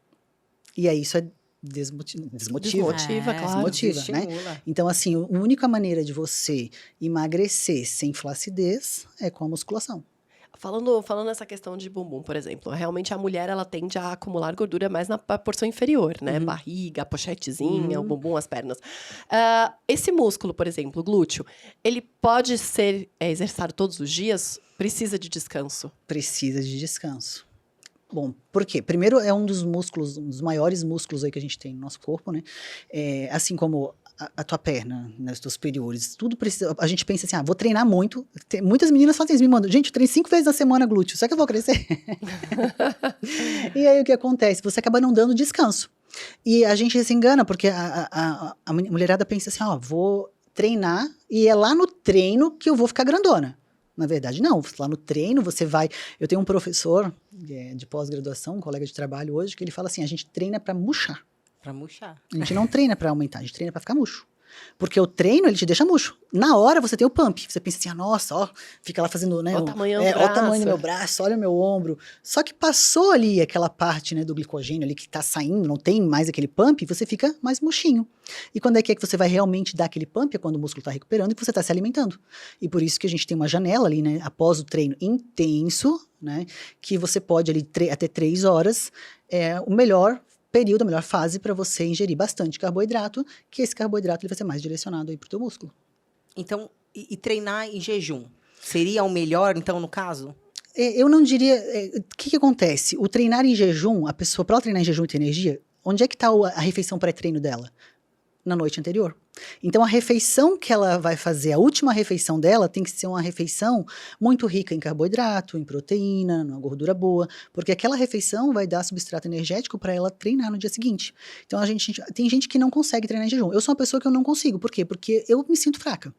E aí isso desmotiva. Desmotiva, claro. Desmotiva, né? Então, assim, a única maneira de você emagrecer sem flacidez é com a musculação. Falando nessa questão de bumbum, por exemplo, realmente a mulher, ela tende a acumular gordura mais na porção inferior, né? Barriga, a pochetezinha, o bumbum, as pernas. Esse músculo, por exemplo, o glúteo, ele pode ser exercitado todos os dias? Precisa de descanso? Precisa de descanso. Bom, por quê? Primeiro, é um dos músculos, um dos maiores músculos aí que a gente tem no nosso corpo, né? Assim como a tua perna, né, os teus superiores, tudo precisa. A gente pensa assim, vou treinar muito. Muitas meninas fazem isso, me mandam, gente, eu treino 5 vezes na semana glúteo, será que eu vou crescer? E aí o que acontece? Você acaba não dando descanso. E a gente se engana, porque a mulherada pensa assim, vou treinar e é lá no treino que eu vou ficar grandona. Na verdade, não. Lá no treino, você vai... Eu tenho um professor de pós-graduação, um colega de trabalho hoje, que ele fala assim, a gente treina para murchar. Pra murchar. A gente não treina para aumentar, a gente treina para ficar murcho. Porque o treino, ele te deixa murcho. Na hora, você tem o pump. Você pensa assim, nossa, ó, fica lá fazendo, né? Olha o tamanho do ó o tamanho braço. do meu braço, olha o meu ombro. Só que passou ali aquela parte, né, do glicogênio ali que tá saindo, não tem mais aquele pump, você fica mais murchinho. E quando é que você vai realmente dar aquele pump? É quando o músculo tá recuperando e você tá se alimentando. E por isso que a gente tem uma janela ali, né, após o treino intenso, né, que você pode ali até 3 horas, o melhor período, a melhor fase para você ingerir bastante carboidrato, que esse carboidrato ele vai ser mais direcionado aí pro teu músculo. Então, e treinar em jejum? Seria o melhor, então, no caso? Eu não diria... O que acontece? O treinar em jejum, a pessoa, para ela treinar em jejum e ter energia, onde é que está a refeição pré-treino dela? Na noite anterior. Então, a refeição que ela vai fazer, a última refeição dela, tem que ser uma refeição muito rica em carboidrato, em proteína, numa gordura boa, porque aquela refeição vai dar substrato energético para ela treinar no dia seguinte. Então, tem gente que não consegue treinar em jejum. Eu sou uma pessoa que eu não consigo. Por quê? Porque eu me sinto fraca.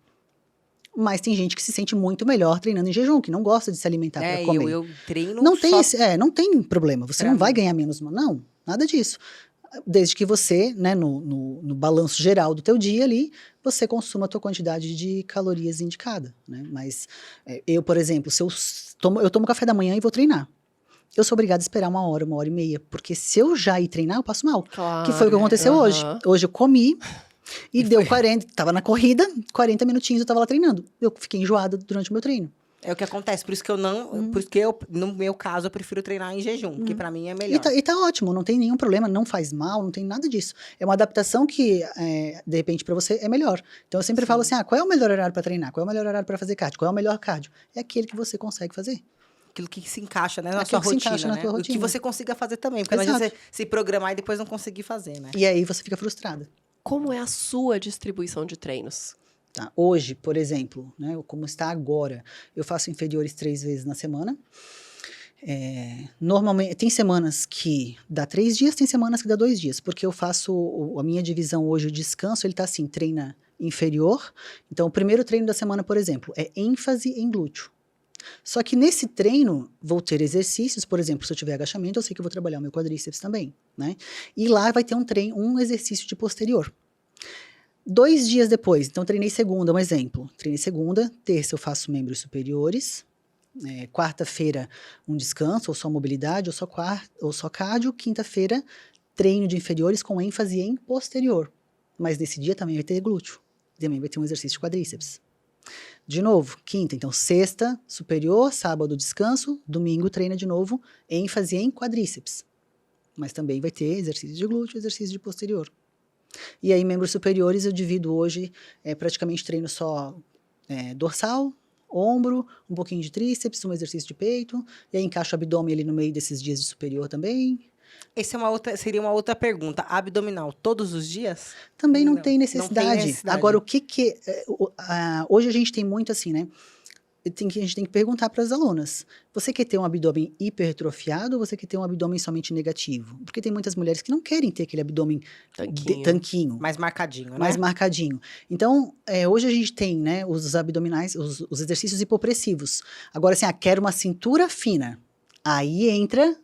Mas tem gente que se sente muito melhor treinando em jejum, que não gosta de se alimentar para comer. Eu treino não tem só... não tem problema. Você Pra não vai mim. ganhar menos. Não, nada disso. Desde que você, né, no balanço geral do teu dia ali, você consuma a tua quantidade de calorias indicada, né? Mas eu, por exemplo, se eu tomo café da manhã e vou treinar. Eu sou obrigada a esperar 1 hora, 1 hora e meia. Porque se eu já ir treinar, eu passo mal. Claro. Que foi o que aconteceu hoje. Hoje eu comi... E deu 40, tava na corrida, 40 minutinhos eu tava lá treinando. Eu fiquei enjoada durante o meu treino. É o que acontece, por isso que eu não... Por isso que eu, no meu caso, eu prefiro treinar em jejum, porque pra mim é melhor. E tá ótimo, não tem nenhum problema, não faz mal, não tem nada disso. É uma adaptação que, de repente, pra você é melhor. Então eu sempre falo assim, qual é o melhor horário pra treinar? Qual é o melhor horário pra fazer cardio? Qual é o melhor cardio? É aquele que você consegue fazer. Aquilo que se encaixa, né, na Aquilo sua que se rotina, encaixa na né? tua O que rotina. você consiga fazer também, porque não Exato. adianta você se programar e depois não conseguir fazer, né? E aí você fica frustrada. Como é a sua distribuição de treinos? Tá? Hoje, por exemplo, né, como está agora, eu faço inferiores 3 vezes na semana. Normalmente, tem semanas que dá 3 dias, tem semanas que dá 2 dias, porque eu faço, a minha divisão hoje, o descanso, ele tá assim, treina inferior. Então, o primeiro treino da semana, por exemplo, é ênfase em glúteo. Só que nesse treino, vou ter exercícios, por exemplo, se eu tiver agachamento, eu sei que eu vou trabalhar o meu quadríceps também, né? E lá vai ter um exercício de posterior. 2 dias depois, então treinei segunda, um exemplo. Treinei segunda, terça eu faço membros superiores, quarta-feira um descanso, ou só mobilidade, ou só cardio, quinta-feira treino de inferiores com ênfase em posterior. Mas nesse dia também vai ter glúteo, também vai ter um exercício de quadríceps. De novo, quinta, então sexta, superior, sábado descanso, domingo treina de novo, ênfase em quadríceps. Mas também vai ter exercício de glúteo, exercício de posterior. E aí, membros superiores, eu divido hoje, praticamente treino só dorsal, ombro, um pouquinho de tríceps, um exercício de peito, e aí encaixo o abdômen ali no meio desses dias de superior também. Essa seria uma outra pergunta. Abdominal, todos os dias? Também não tem necessidade. Não tem necessidade. Agora, hoje a gente tem muito assim, né? A gente tem que perguntar para as alunas. Você quer ter um abdômen hipertrofiado ou você quer ter um abdômen somente negativo? Porque tem muitas mulheres que não querem ter aquele abdômen tanquinho. Mais marcadinho, né? Mais marcadinho. Então, hoje a gente tem, né, os abdominais, os exercícios hipopressivos. Agora, assim, quero uma cintura fina. Aí entra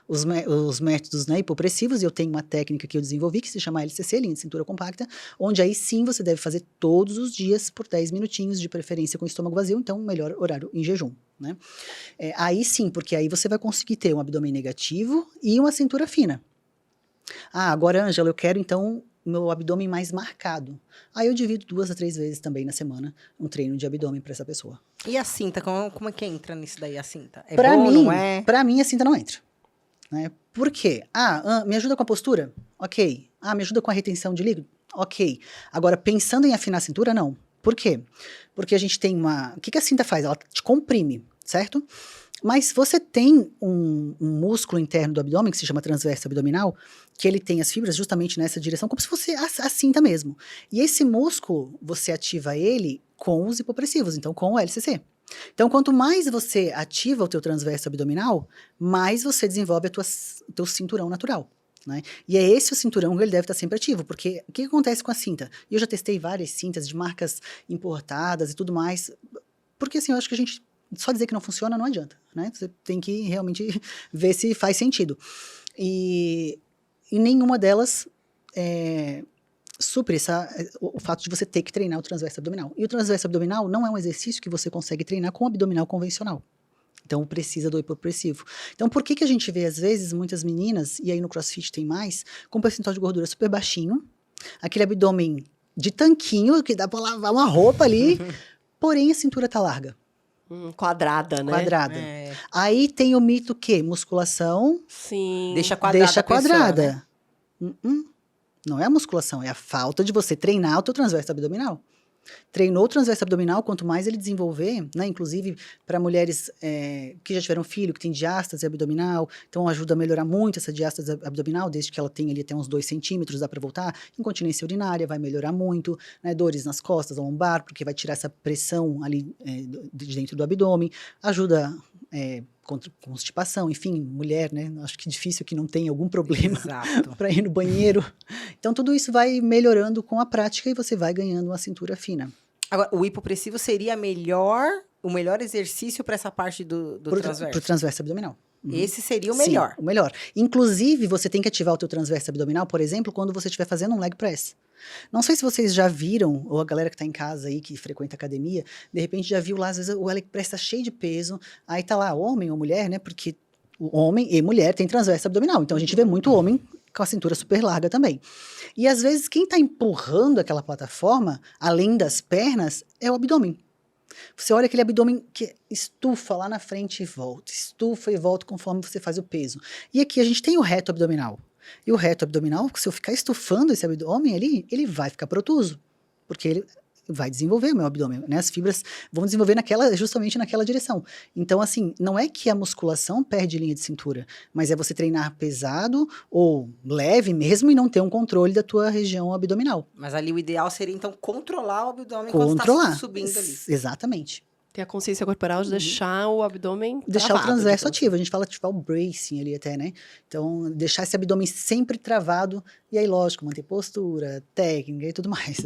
os métodos, né, hipopressivos, e eu tenho uma técnica que eu desenvolvi, que se chama LCC, linha de cintura compacta, onde aí sim você deve fazer todos os dias por 10 minutinhos, de preferência com o estômago vazio, então melhor horário em jejum, né? Aí sim, porque aí você vai conseguir ter um abdômen negativo e uma cintura fina. Agora, Ângela, eu quero então meu abdômen mais marcado. Aí eu divido 2 a 3 vezes também na semana um treino de abdômen para essa pessoa. E a cinta, como é que entra nisso daí, a cinta? Pra mim, a cinta não entra. Né? Por quê? Me ajuda com a postura? Ok. Me ajuda com a retenção de líquido? Ok. Agora, pensando em afinar a cintura, não. Por quê? Porque a gente tem o que a cinta faz? Ela te comprime, certo? Mas você tem um músculo interno do abdômen, que se chama transverso abdominal, que ele tem as fibras justamente nessa direção, como se fosse a cinta mesmo. E esse músculo, você ativa ele com os hipopressivos, então com o LCC. Então, quanto mais você ativa o teu transverso abdominal, mais você desenvolve o teu cinturão natural, né? E é esse o cinturão que ele deve estar sempre ativo, porque o que acontece com a cinta? Eu já testei várias cintas de marcas importadas e tudo mais, porque assim, eu acho que a gente, só dizer que não funciona não adianta, né? Você tem que realmente ver se faz sentido. E nenhuma delas supre o fato de você ter que treinar o transverso abdominal. E o transverso abdominal não é um exercício que você consegue treinar com o abdominal convencional. Então, precisa do hipopressivo. Então, por que a gente vê, às vezes, muitas meninas, e aí no CrossFit tem mais, com percentual de gordura super baixinho, aquele abdômen de tanquinho, que dá pra lavar uma roupa ali, porém a cintura tá larga. Quadrada, né? Quadrada. Aí tem o mito que musculação Sim. Deixa quadrada. deixa quadrada. Né? Não é a musculação, é a falta de você treinar o teu transverso abdominal. Treinou o transverso abdominal, quanto mais ele desenvolver, né, inclusive para mulheres que já tiveram filho, que tem diástase abdominal, então ajuda a melhorar muito essa diástase abdominal, desde que ela tenha ali até uns 2 centímetros, dá para voltar. Incontinência urinária vai melhorar muito, né, dores nas costas, lombar, porque vai tirar essa pressão ali de dentro do abdômen, ajuda contra constipação, enfim, mulher, né, acho que difícil que não tenha algum problema para ir no banheiro. Então, tudo isso vai melhorando com a prática e você vai ganhando uma cintura fina. Agora, o hipopressivo seria o melhor exercício para essa parte do transverso? Para o transverso abdominal. Esse seria o melhor? Sim, o melhor. Inclusive, você tem que ativar o teu transverso abdominal, por exemplo, quando você estiver fazendo um leg press. Não sei se vocês já viram, ou a galera que tá em casa aí, que frequenta academia, de repente já viu lá, às vezes o leg press tá cheio de peso, aí tá lá homem ou mulher, né, porque o homem e mulher tem transverso abdominal, então a gente vê muito homem com a cintura super larga também. E às vezes quem tá empurrando aquela plataforma, além das pernas, é o abdômen. Você olha aquele abdômen que estufa lá na frente e volta, estufa e volta conforme você faz o peso. E aqui a gente tem o reto abdominal. E o reto abdominal, se eu ficar estufando esse abdômen ali, ele vai ficar protuso, porque ele vai desenvolver o meu abdômen, né? As fibras vão desenvolver justamente naquela direção. Então, assim, não é que a musculação perde linha de cintura, mas é você treinar pesado ou leve mesmo e não ter um controle da tua região abdominal. Mas ali o ideal seria, então, controlar o abdômen quando está subindo ali. Exatamente. Ter a consciência corporal de deixar o abdômen deixar travado, o transverso ativo. A gente fala ativar o bracing ali até, né? Então, deixar esse abdômen sempre travado. E aí, lógico, manter postura, técnica e tudo mais.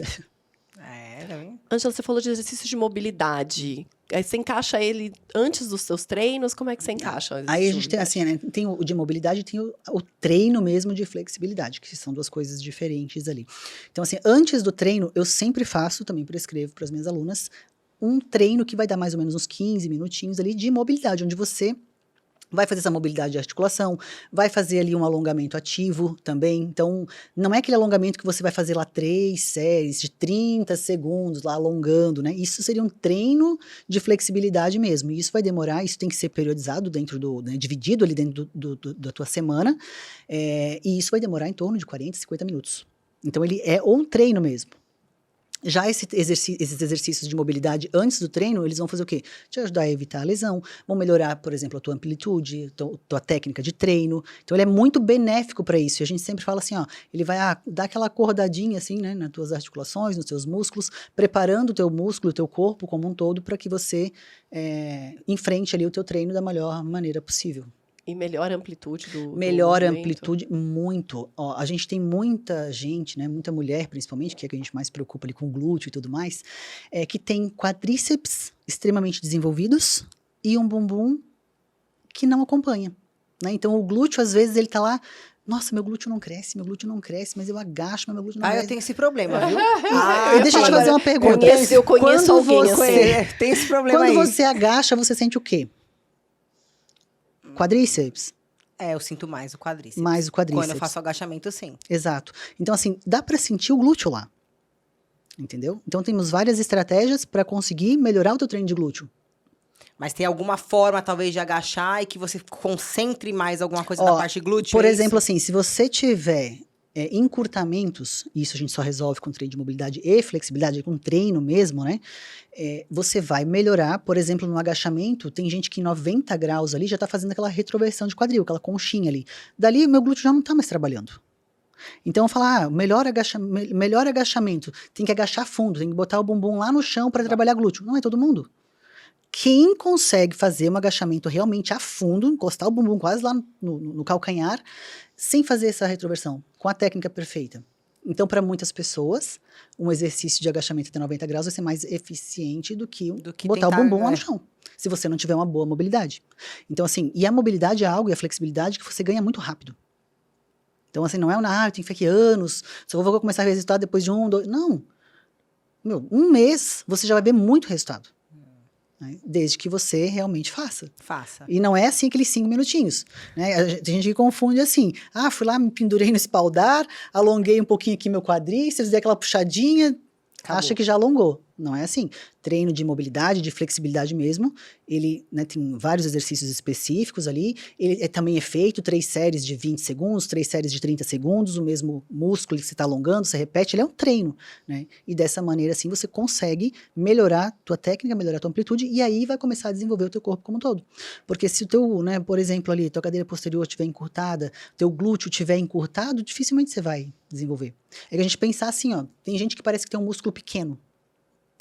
Ângela, você falou de exercício de mobilidade. Aí você encaixa ele antes dos seus treinos? Como é que você encaixa? Aí a gente tem assim, né? Tem o de mobilidade e tem o treino mesmo de flexibilidade, que são duas coisas diferentes ali. Então, assim, antes do treino, eu sempre faço, também prescrevo para as minhas alunas, um treino que vai dar mais ou menos uns 15 minutinhos ali de mobilidade, onde você vai fazer essa mobilidade de articulação, vai fazer ali um alongamento ativo também. Então, não é aquele alongamento que você vai fazer lá 3 séries de 30 segundos lá alongando, né? Isso seria um treino de flexibilidade mesmo. E isso vai demorar, isso tem que ser periodizado dentro né, dividido ali dentro da tua semana. E isso vai demorar em torno de 40, 50 minutos. Então, ele é um treino mesmo. Já esses exercícios de mobilidade antes do treino, eles vão fazer o quê? Te ajudar a evitar a lesão, vão melhorar, por exemplo, a tua amplitude, tua técnica de treino. Então, ele é muito benéfico para isso. E a gente sempre fala assim, ó, ele vai dar aquela acordadinha assim, né, nas tuas articulações, nos teus músculos, preparando o teu músculo, o teu corpo como um todo, para que você enfrente ali o teu treino da melhor maneira possível. E melhora a amplitude do Melhora a movimento. amplitude muito. Ó, a gente tem muita gente, né, muita mulher principalmente, que é a que a gente mais preocupa ali com o glúteo e tudo mais, que tem quadríceps extremamente desenvolvidos e um bumbum que não acompanha, né? Então o glúteo às vezes ele tá lá, nossa, meu glúteo não cresce, mas eu agacho, mas meu glúteo não cresce. Eu tenho esse problema, viu? Deixa eu te fazer uma pergunta. Eu conheço alguém assim. Tem esse problema Quando aí. você agacha, você sente o quê? Quadríceps? Eu sinto mais o quadríceps. Mais o quadríceps. Quando eu faço agachamento, sim. Exato. Então, assim, dá pra sentir o glúteo lá. Entendeu? Então, temos várias estratégias pra conseguir melhorar o teu treino de glúteo. Mas tem alguma forma, talvez, de agachar e que você concentre mais alguma coisa na parte glútea? Por exemplo, assim, se você tiver encurtamentos, isso a gente só resolve com treino de mobilidade e flexibilidade, com treino mesmo, né? Você vai melhorar, por exemplo, no agachamento, tem gente que em 90 graus ali já tá fazendo aquela retroversão de quadril, aquela conchinha ali. Dali, meu glúteo já não tá mais trabalhando. Então, eu falo, melhor agachamento, tem que agachar fundo, tem que botar o bumbum lá no chão para trabalhar glúteo. Não é todo mundo. Quem consegue fazer um agachamento realmente a fundo, encostar o bumbum quase lá no calcanhar, sem fazer essa retroversão, com a técnica perfeita. Então, para muitas pessoas, um exercício de agachamento até 90 graus vai ser mais eficiente do que botar o bumbum lá no chão, se você não tiver uma boa mobilidade. Então, assim, e a mobilidade é algo, e a flexibilidade, que você ganha muito rápido. Então, assim, não é eu tenho que ficar aqui anos, só vou começar a ver resultado depois de 1, 2... Não. Um mês, você já vai ver muito resultado. Né? Desde que você realmente faça. E não é assim aqueles 5 minutinhos. Né? Tem gente que confunde assim. Fui lá, me pendurei no espaldar, alonguei um pouquinho aqui meu quadríceps, dei aquela puxadinha, acabou. Acha que já alongou. Não é assim. Treino de mobilidade, de flexibilidade mesmo, ele, né, tem vários exercícios específicos ali, ele também é feito 3 séries de 20 segundos, 3 séries de 30 segundos, o mesmo músculo que você está alongando, você repete, ele é um treino, né? E dessa maneira, assim, você consegue melhorar tua técnica, melhorar tua amplitude, e aí vai começar a desenvolver o teu corpo como um todo. Porque se o teu, né, por exemplo, ali, tua cadeira posterior estiver encurtada, teu glúteo estiver encurtado, dificilmente você vai desenvolver. É que a gente pensar assim, ó, tem gente que parece que tem um músculo pequeno,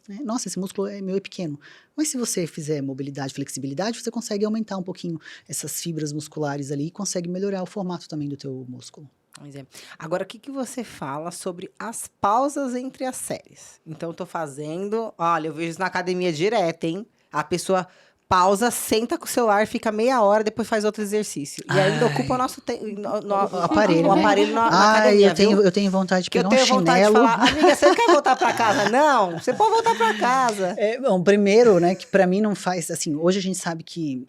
né? Nossa, esse músculo é pequeno. Mas se você fizer mobilidade, flexibilidade, você consegue aumentar um pouquinho essas fibras musculares ali e consegue melhorar o formato também do teu músculo. Pois é. Agora, o que você fala sobre as pausas entre as séries? Então, eu tô fazendo... Olha, eu vejo isso na academia direto, hein? A pessoa pausa, senta com o celular, fica meia hora, depois faz outro exercício. E ainda ocupa o nosso O aparelho, o né? aparelho na academia, eu tenho vontade de que eu pegar um tenho vontade de chinelo. falar, amiga, você não quer voltar pra casa? Não, você pode voltar pra casa. Bom, primeiro, né, que pra mim não faz, assim, hoje a gente sabe que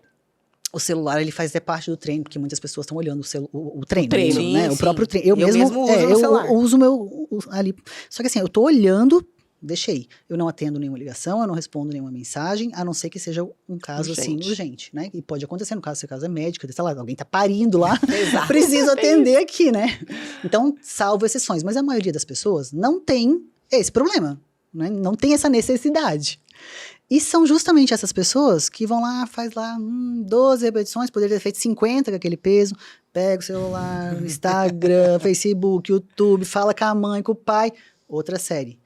o celular, ele faz parte do treino, porque muitas pessoas estão olhando o treino, treino, né? sim, O próprio treino. Eu mesmo uso no celular. Eu uso o meu ali. Só que assim, eu tô olhando, deixei. Eu não atendo nenhuma ligação, eu não respondo nenhuma mensagem, a não ser que seja um caso, assim, urgente, né? E pode acontecer, no caso, se o caso é médico, sei lá, alguém tá parindo lá, preciso atender aqui, né? Então, salvo exceções. Mas a maioria das pessoas não tem esse problema, né? Não tem essa necessidade. E são justamente essas pessoas que vão lá, faz lá 12 repetições, poderia ter feito 50 com aquele peso, pega o celular, Instagram, Facebook, YouTube, fala com a mãe, com o pai, outra série.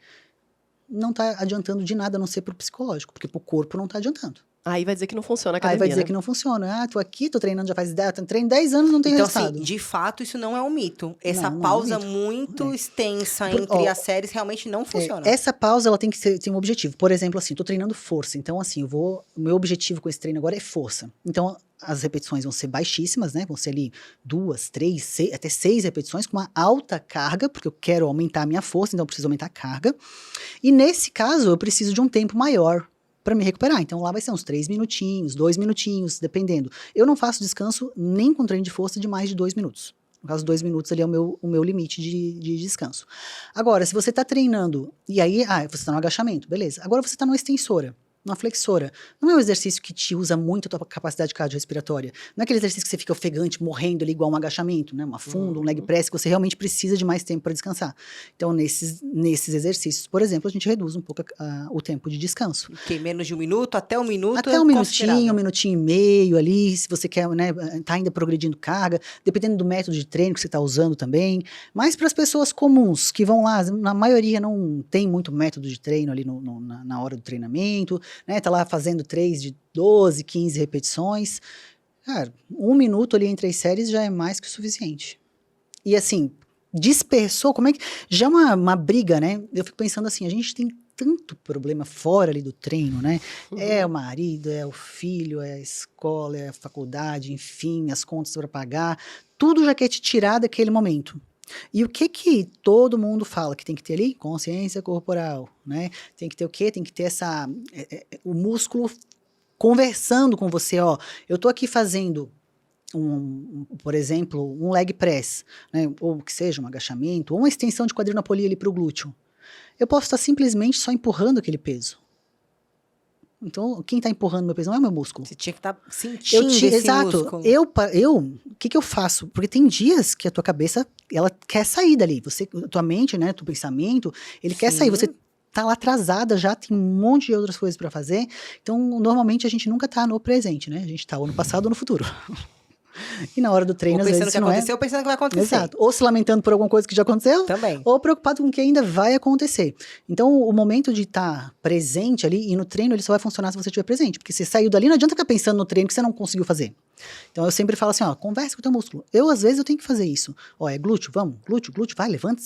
Não tá adiantando de nada, a não ser pro psicológico, porque pro corpo não tá adiantando. Aí vai dizer que não funciona a academia, Aí vai dizer né? que não funciona. Ah, tô aqui, tô treinando já faz 10, treino 10 anos, não tem Então, resultado. assim, de fato, isso não é um mito. Essa Não, pausa não é um mito. muito extensa Por- entre ó, as séries realmente não funciona. Essa pausa, ela tem que ter um objetivo. Por exemplo, assim, tô treinando força. Então, assim, o meu objetivo com esse treino agora é força. Então, as repetições vão ser baixíssimas, né? Vão ser ali 2, 3, até 6 repetições com uma alta carga, porque eu quero aumentar a minha força, então eu preciso aumentar a carga. E nesse caso, eu preciso de um tempo maior para me recuperar. Então, lá vai ser uns 3 minutinhos, 2 minutinhos, dependendo. Eu não faço descanso nem com treino de força de mais de 2 minutos. No caso, 2 minutos ali é o meu limite de descanso. Agora, se você está treinando, e aí, você está no agachamento, beleza. Agora você está numa extensora, numa flexora. Não é um exercício que te usa muito a tua capacidade cardiorrespiratória. Não é aquele exercício que você fica ofegante, morrendo ali igual um agachamento, né? Uma funda, um leg press, que você realmente precisa de mais tempo para descansar. Então, nesses exercícios, por exemplo, a gente reduz um pouco o tempo de descanso. Que menos de 1 minuto, até 1 minuto Até um minutinho e meio ali, se você quer, né, tá ainda progredindo carga, dependendo do método de treino que você está usando também. Mas para as pessoas comuns, que vão lá, na maioria não tem muito método de treino ali na hora do treinamento, né, tá lá fazendo 3 de 12, 15 repetições. Cara, 1 minuto ali entre as séries já é mais que o suficiente. E assim, dispersou, como é que... Já é uma briga, né? Eu fico pensando assim, a gente tem tanto problema fora ali do treino, né? É o marido, é o filho, é a escola, é a faculdade, enfim, as contas para pagar. Tudo já quer te tirar daquele momento. E o que todo mundo fala que tem que ter ali? Consciência corporal, né? Tem que ter o quê? Tem que ter o músculo conversando com você, ó. Eu tô aqui fazendo por exemplo, um leg press, né? Ou que seja um agachamento, ou uma extensão de quadril na polia ali pro glúteo. Eu posso estar simplesmente só empurrando aquele peso. Então, quem está empurrando meu peso não é o meu músculo. Você tinha que estar sentindo esse músculo. O que eu faço? Porque tem dias que a tua cabeça, ela quer sair dali. Tua mente, né, teu pensamento, ele quer sair. Você tá lá atrasada já, tem um monte de outras coisas para fazer. Então, normalmente, a gente nunca tá no presente, né? A gente tá ou no passado ou no futuro. E na hora do treino, ou às pensando vezes, que aconteceu, ou pensando que vai acontecer. Exato. Ou se lamentando por alguma coisa que já aconteceu. Também. Ou preocupado com o que ainda vai acontecer. Então, o momento de estar presente ali, e no treino ele só vai funcionar se você estiver presente. Porque você saiu dali, não adianta ficar pensando no treino que você não conseguiu fazer. Então, eu sempre falo assim, ó, conversa com o teu músculo. Às vezes, eu tenho que fazer isso. Ó, é glúteo, vamos, glúteo, vai, levanta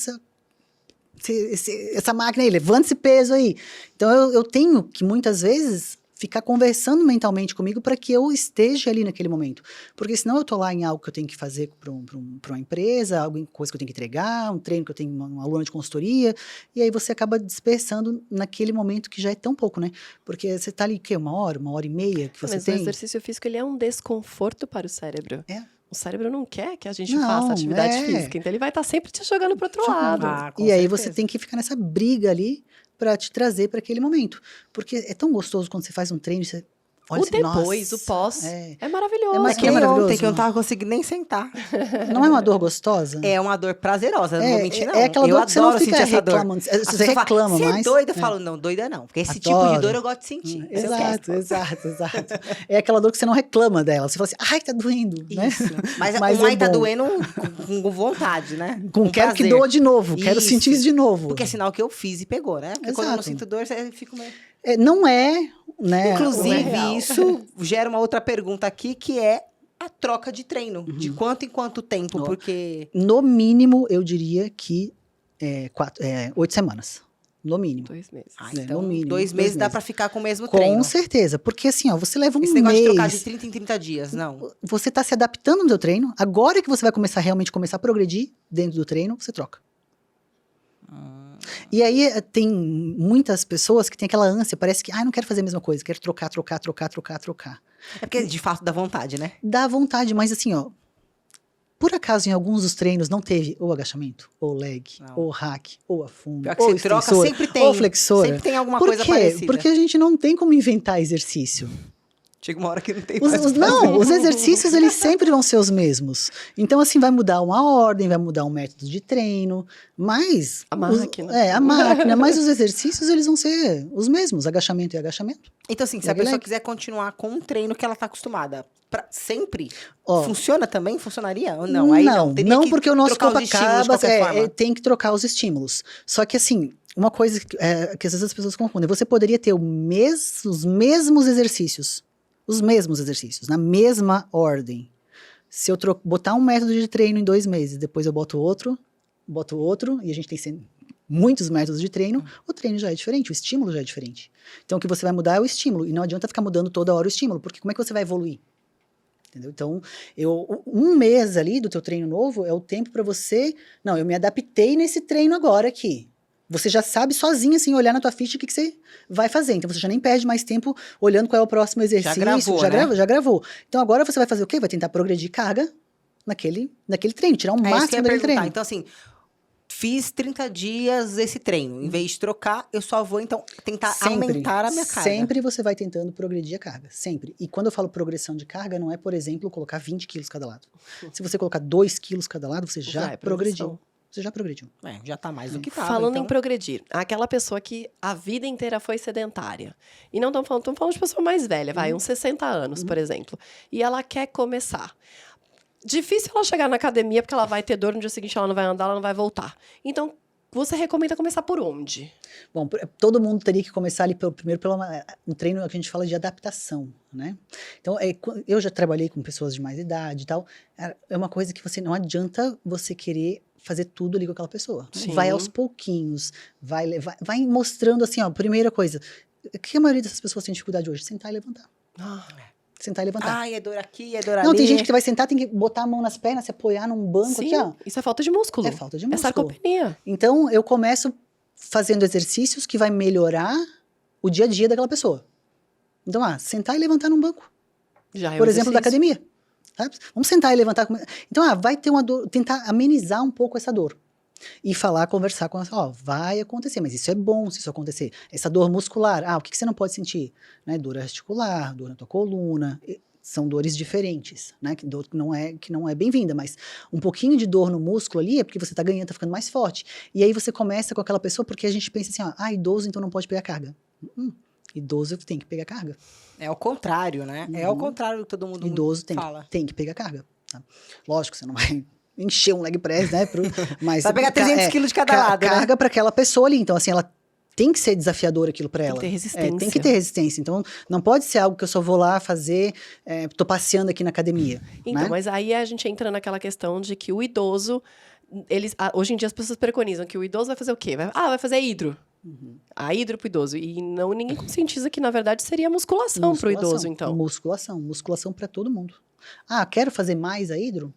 essa máquina aí, levanta esse peso aí. Então, eu tenho que, muitas vezes, ficar conversando mentalmente comigo para que eu esteja ali naquele momento. Porque senão eu tô lá em algo que eu tenho que fazer para uma empresa, alguma coisa que eu tenho que entregar, um treino que eu tenho uma aluna de consultoria, e aí você acaba dispersando naquele momento que já é tão pouco, né? Porque você tá ali, o quê? 1 hora e meia que você tem? Mas o exercício físico, ele é um desconforto para o cérebro. O cérebro não quer que a gente Não, faça atividade física, então ele vai estar sempre te jogando para outro lado. E aí você tem que ficar nessa briga ali para te trazer para aquele momento. Porque é tão gostoso quando você faz um treino, você olha O assim, depois, nossa, o pós, é maravilhoso. É mais- É que nem maravilhoso. ontem que eu não tava conseguindo nem sentar. Não é uma dor gostosa? É uma dor prazerosa, não vou mentir, não. É aquela Eu dor que você não adoro fica sentir essa dor. reclamando. As Você pessoas falam, reclama você é mais. doida? Eu falo, não, doida não. Porque esse tipo de Adoro. dor eu gosto de sentir. Esse eu quero. Exato. É aquela dor que você não reclama dela. Você fala assim, ai, tá doendo, né? Isso. Mas, Mas o é ai tá bom. doendo com vontade, né? Quero que prazer. doa de novo, quero Isso. sentir isso de novo. Porque é sinal que eu fiz e pegou, né? Porque quando eu não Exato. sinto dor, eu fico meio... Não é, né? Inclusive, real. isso gera uma outra pergunta aqui, que é a troca de treino. De quanto em quanto tempo, porque... No mínimo, eu diria que 8 semanas. No mínimo. 2 meses. Então, no mínimo, 2 meses dá pra ficar com o mesmo Com treino. certeza, porque assim, ó, você leva um Esse negócio de trocar mês, de 30 em 30 dias, não. você tá se adaptando no seu treino, agora que você vai realmente começar a progredir dentro do treino, você troca. E aí tem muitas pessoas que têm aquela ânsia, parece que, não quero fazer a mesma coisa, quero trocar. É porque de fato dá vontade, né? Dá vontade, mas assim, ó, por acaso em alguns dos treinos não teve ou agachamento, ou leg, Não. ou hack, ou afundo, Pior que ou você troca, extensora, sempre tem. ou flexora. Sempre tem alguma Por coisa quê? parecida. Porque a gente não tem como inventar exercício. Chega uma hora que não tem mais. Os exercícios, eles sempre vão ser os mesmos. Então, assim, vai mudar uma ordem, vai mudar um método de treino, mas... A máquina. A máquina, mas os exercícios, eles vão ser os mesmos, agachamento e agachamento. Então, assim, se a pessoa quiser continuar com um treino que ela tá acostumada sempre, funciona também? Funcionaria? Ou não? Aí teria não que porque o nosso trocar corpo os estímulos de acaba, qualquer forma. tem que trocar os estímulos. Só que, assim, uma coisa que às vezes as pessoas confundem, você poderia ter os mesmos exercícios, na mesma ordem. Se eu botar um método de treino em 2 meses, depois eu boto outro, e a gente tem muitos métodos de treino, o treino já é diferente, o estímulo já é diferente. Então, o que você vai mudar é o estímulo, e não adianta ficar mudando toda hora o estímulo, porque como é que você vai evoluir? Entendeu? Então, um mês ali do teu treino novo é o tempo para você... Não, eu me adaptei nesse treino agora aqui. Você já sabe sozinho, assim, olhar na tua ficha o que você vai fazer. Então, você já nem perde mais tempo olhando qual é o próximo exercício. Já gravou. Então, agora você vai fazer o quê? Vai tentar progredir carga naquele treino, tirar máximo daquele treino. Então, assim, fiz 30 dias esse treino. Em vez de trocar, eu só vou, então, tentar aumentar a minha carga. Sempre você vai tentando progredir a carga. Sempre. E quando eu falo progressão de carga, não é, por exemplo, colocar 20 quilos cada lado. Se você colocar 2 quilos cada lado, você já progrediu. Você já progrediu. Já tá mais do que tava. Falando em progredir, aquela pessoa que a vida inteira foi sedentária. E não estamos falando de pessoa mais velha, uns 60 anos, por exemplo. E ela quer começar. Difícil ela chegar na academia, porque ela vai ter dor no dia seguinte, ela não vai andar, ela não vai voltar. Então, você recomenda começar por onde? Bom, todo mundo teria que começar ali primeiro pelo um treino que a gente fala de adaptação, né? Então, eu já trabalhei com pessoas de mais idade e tal. É uma coisa que não adianta você querer fazer tudo ali com aquela pessoa. Sim. Vai aos pouquinhos, vai mostrando assim, ó, primeira coisa, o que a maioria dessas pessoas tem dificuldade hoje? Sentar e levantar. Sentar e levantar. Ai, é dor aqui, é dor ali. Não, tem gente que vai sentar, tem que botar a mão nas pernas, se apoiar num banco Sim, aqui, ó. isso é falta de músculo. É falta de músculo. É sarcopenia. Então, eu começo fazendo exercícios que vai melhorar o dia a dia daquela pessoa. Então, sentar e levantar num banco. Já é por exemplo, da academia. Sabe? Vamos sentar e levantar. Então, vai ter uma dor, tentar amenizar um pouco essa dor. E conversar com ela, vai acontecer, mas isso é bom se isso acontecer. Essa dor muscular, o que você não pode sentir? Né? Dor articular, dor na tua coluna, são dores diferentes, né? Dor que não é bem-vinda, mas um pouquinho de dor no músculo ali é porque você tá ganhando, tá ficando mais forte. E aí você começa com aquela pessoa, porque a gente pensa assim, idoso então não pode pegar carga. Idoso tem que pegar carga. É o contrário, né? É o contrário que todo mundo idoso fala. Tem que pegar carga. Tá? Lógico, você não vai encher um leg press, né? Mas vai pegar 300 quilos de cada lado, carga né? para aquela pessoa ali. Então, assim, ela tem que ser desafiador aquilo para ela. Tem que ter resistência. Tem que ter resistência. Então, não pode ser algo que eu só vou lá fazer, tô passeando aqui na academia. Então, né? mas aí a gente entra naquela questão de que o idoso, hoje em dia as pessoas preconizam que o idoso vai fazer o quê? Vai fazer hidro. A hidro pro idoso. E ninguém conscientiza que, na verdade, seria musculação pro idoso, então. Musculação para todo mundo. Quero fazer mais a hidro?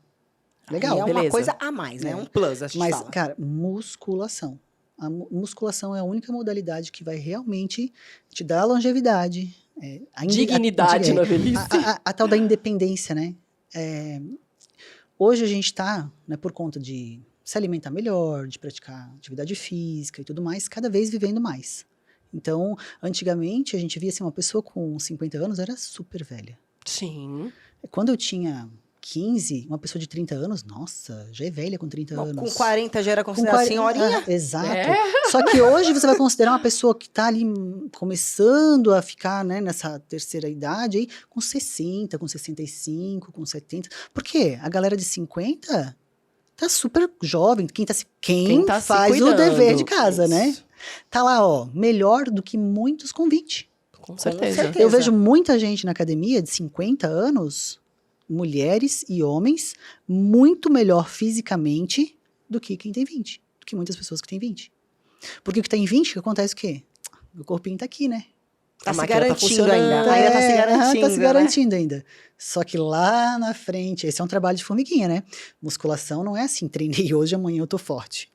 Legal, é beleza. uma coisa a mais, né? Um plus, a gente Mas, fala. cara, musculação. A musculação é a única modalidade que vai realmente te dar longevidade. Dignidade na velhice. A tal da independência, né? Hoje a gente está, né, por conta de se alimentar melhor, de praticar atividade física e tudo mais, cada vez vivendo mais. Então, antigamente, a gente via assim, uma pessoa com 50 anos era super velha. Sim. Quando eu tinha 15, uma pessoa de 30 anos, nossa, já é velha com 30 Bom, anos. com 40 já era considerada senhorinha. Exato. É. Só que hoje você vai considerar uma pessoa que está ali começando a ficar, né, nessa terceira idade aí, com 60, com 65, com 70. Por quê? A galera de 50 tá super jovem. Quem Tá se faz o cuidando. dever de casa, né? Isso. Tá lá, ó, melhor do que muitos com 20. Com certeza. certeza. Eu vejo muita gente na academia de 50 anos, mulheres e homens, muito melhor fisicamente do que quem tem 20. Do que muitas pessoas que têm 20. Porque o que tem 20, acontece o quê? O corpinho tá aqui, né? Tá A se máquina tá garantindo funcionando. ainda. Ainda tá se garantindo, tá se né? garantindo ainda. Só que lá na frente, esse é um trabalho de formiguinha, né? Musculação não é assim, treinei hoje, amanhã eu tô forte.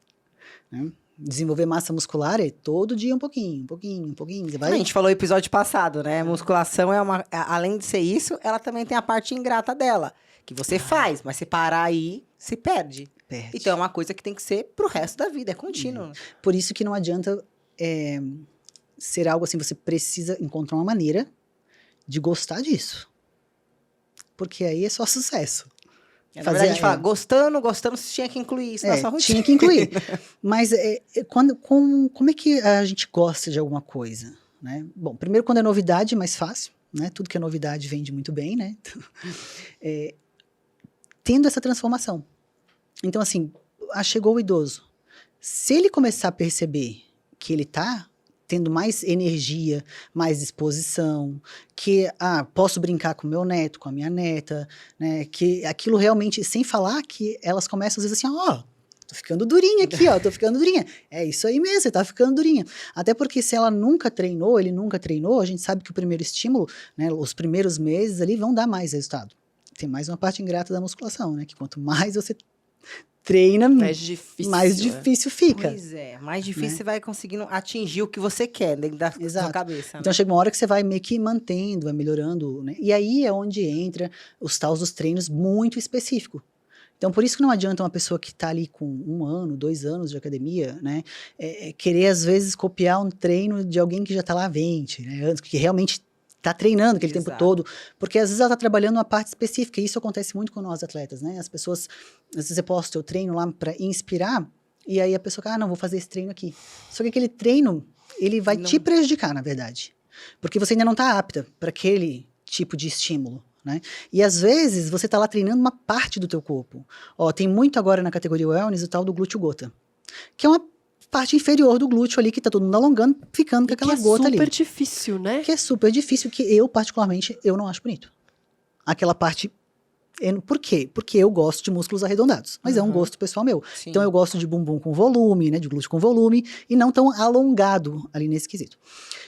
Né? Desenvolver massa muscular é todo dia um pouquinho, um pouquinho, um pouquinho. Você vai... A gente falou no episódio passado, né? Musculação é além de ser isso, ela também tem a parte ingrata dela. Que você faz, mas se parar aí, se perde. Perde. Então é uma coisa que tem que ser pro resto da vida, é contínuo. Por isso que não adianta ser algo assim, você precisa encontrar uma maneira de gostar disso. Porque aí é só sucesso. Na verdade, a gente fala, gostando, você tinha que incluir isso na sua rotina. Tinha que incluir. Mas como é que a gente gosta de alguma coisa? Né? Bom, primeiro quando é novidade, é mais fácil. Né? Tudo que é novidade vende muito bem, né? Tendo essa transformação. Então, assim, chegou o idoso. Se ele começar a perceber que ele está tendo mais energia, mais disposição, que posso brincar com meu neto, com a minha neta, né? Que aquilo realmente, sem falar que elas começam às vezes assim, tô ficando durinha aqui, tô ficando durinha. É isso aí mesmo, você tá ficando durinha. Até porque se ela nunca treinou, ele nunca treinou, a gente sabe que o primeiro estímulo, né, os primeiros meses ali vão dar mais resultado. Tem mais uma parte ingrata da musculação, né? Que quanto mais você treina, mais difícil fica. Pois é, mais difícil você vai conseguindo atingir o que você quer dentro da sua cabeça. Então chega uma hora que você vai meio que mantendo, vai melhorando, né? E aí é onde entra os tais dos treinos muito específicos. Então, por isso que não adianta uma pessoa que está ali com 1 ano, 2 anos de academia, né? Querer, às vezes, copiar um treino de alguém que já está lá há 20, né? Antes, que realmente está treinando aquele tempo todo, porque às vezes ela está trabalhando uma parte específica, e isso acontece muito com nós atletas, né? As pessoas, às vezes eu posto, eu treino lá para inspirar, e aí a pessoa fala, não, vou fazer esse treino aqui. Só que aquele treino, ele vai te prejudicar, na verdade, porque você ainda não está apta para aquele tipo de estímulo, né? E às vezes você está lá treinando uma parte do teu corpo. Tem muito agora na categoria wellness o tal do glúteo gota, que é uma parte inferior do glúteo ali, que tá todo mundo alongando, ficando com aquela gota ali. Que é super difícil, né? Que é super difícil, que eu, particularmente, eu não acho bonito. Aquela parte... Por quê? Porque eu gosto de músculos arredondados, mas é um gosto pessoal meu. Sim. Então eu gosto de bumbum com volume, né, de glúteo com volume, e não tão alongado ali nesse quesito.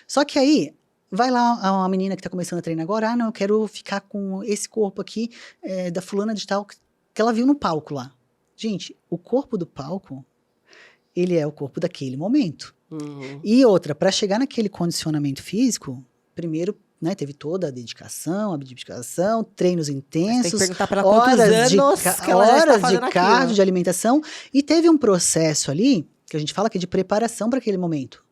Só que aí, vai lá uma menina que tá começando a treinar agora, não, eu quero ficar com esse corpo aqui, da fulana de tal, que ela viu no palco lá. Gente, o corpo do palco... ele é o corpo daquele momento. E outra, para chegar naquele condicionamento físico, primeiro, né, teve toda a dedicação, abdicação, treinos intensos, tem que perguntar para horas de cardio, de alimentação, e teve um processo ali, que a gente fala que é de preparação para aquele momento.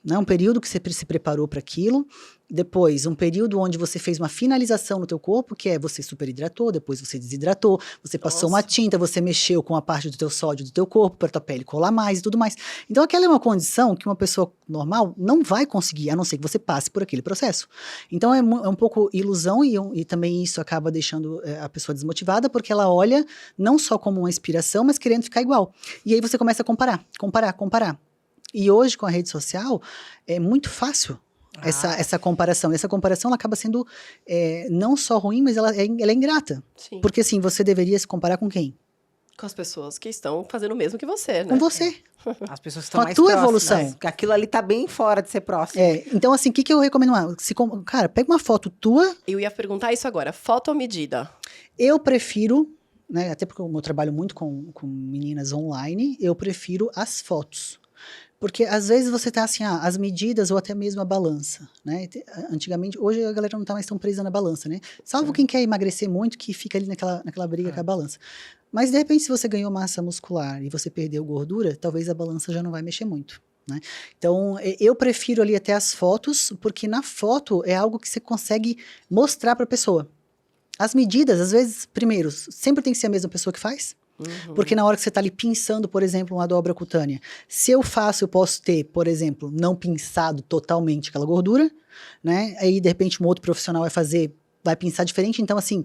Né, um período que você se preparou para aquilo, depois um período onde você fez uma finalização no teu corpo, que é você superidratou, depois você desidratou, você passou uma tinta, você mexeu com a parte do teu sódio do teu corpo para tua pele colar mais e tudo mais. Então aquela é uma condição que uma pessoa normal não vai conseguir, a não ser que você passe por aquele processo. Então é um pouco ilusão e também isso acaba deixando a pessoa desmotivada, porque ela olha não só como uma inspiração, mas querendo ficar igual. E aí você começa a comparar. E hoje, com a rede social, é muito fácil essa comparação. Essa comparação ela acaba sendo não só ruim, mas ela é ingrata. Sim. Porque, assim, você deveria se comparar com quem? Com as pessoas que estão fazendo o mesmo que você, né? Com você. As pessoas estão mais tua próximas. Evolução. Aquilo ali tá bem fora de ser próximo. Então, assim, o que eu recomendo? Cara, pega uma foto tua. Eu ia perguntar isso agora. Foto ou medida? Eu prefiro, né, até porque eu trabalho muito com meninas online, eu prefiro as fotos. Porque às vezes você tá assim, as medidas ou até mesmo a balança, né? Antigamente, hoje a galera não tá mais tão presa na balança, né? Salvo quem quer emagrecer muito, que fica ali naquela briga com a balança. Mas de repente, se você ganhou massa muscular e você perdeu gordura, talvez a balança já não vai mexer muito. né? Então, eu prefiro ali até as fotos, porque na foto é algo que você consegue mostrar para a pessoa. As medidas, às vezes, primeiro, sempre tem que ser a mesma pessoa que faz. Porque na hora que você está ali pinçando, por exemplo, uma dobra cutânea, se eu faço, eu posso ter, por exemplo, não pinçado totalmente aquela gordura, né? Aí, de repente, um outro profissional vai pinçar diferente. Então, assim,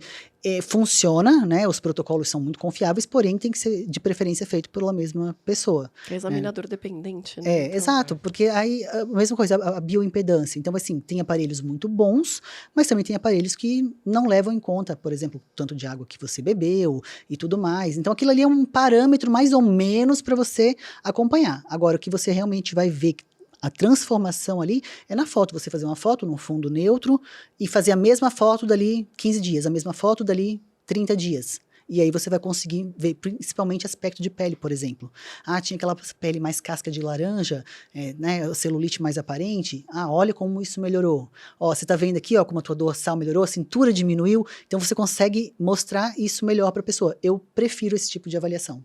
funciona, né? Os protocolos são muito confiáveis, porém tem que ser, de preferência, feito pela mesma pessoa. É examinador dependente, né? Então, Exato, porque aí, a mesma coisa, a bioimpedância. Então, assim, tem aparelhos muito bons, mas também tem aparelhos que não levam em conta, por exemplo, o tanto de água que você bebeu e tudo mais. Então, aquilo ali é um parâmetro mais ou menos para você acompanhar. Agora, o que você realmente vai ver a transformação ali é na foto. Você fazer uma foto num fundo neutro e fazer a mesma foto dali 15 dias, a mesma foto dali 30 dias. E aí você vai conseguir ver principalmente aspecto de pele, por exemplo. Tinha aquela pele mais casca de laranja, né, celulite mais aparente. Olha como isso melhorou. Você tá vendo aqui, como a tua dorsal melhorou, a cintura diminuiu. Então você consegue mostrar isso melhor para a pessoa. Eu prefiro esse tipo de avaliação.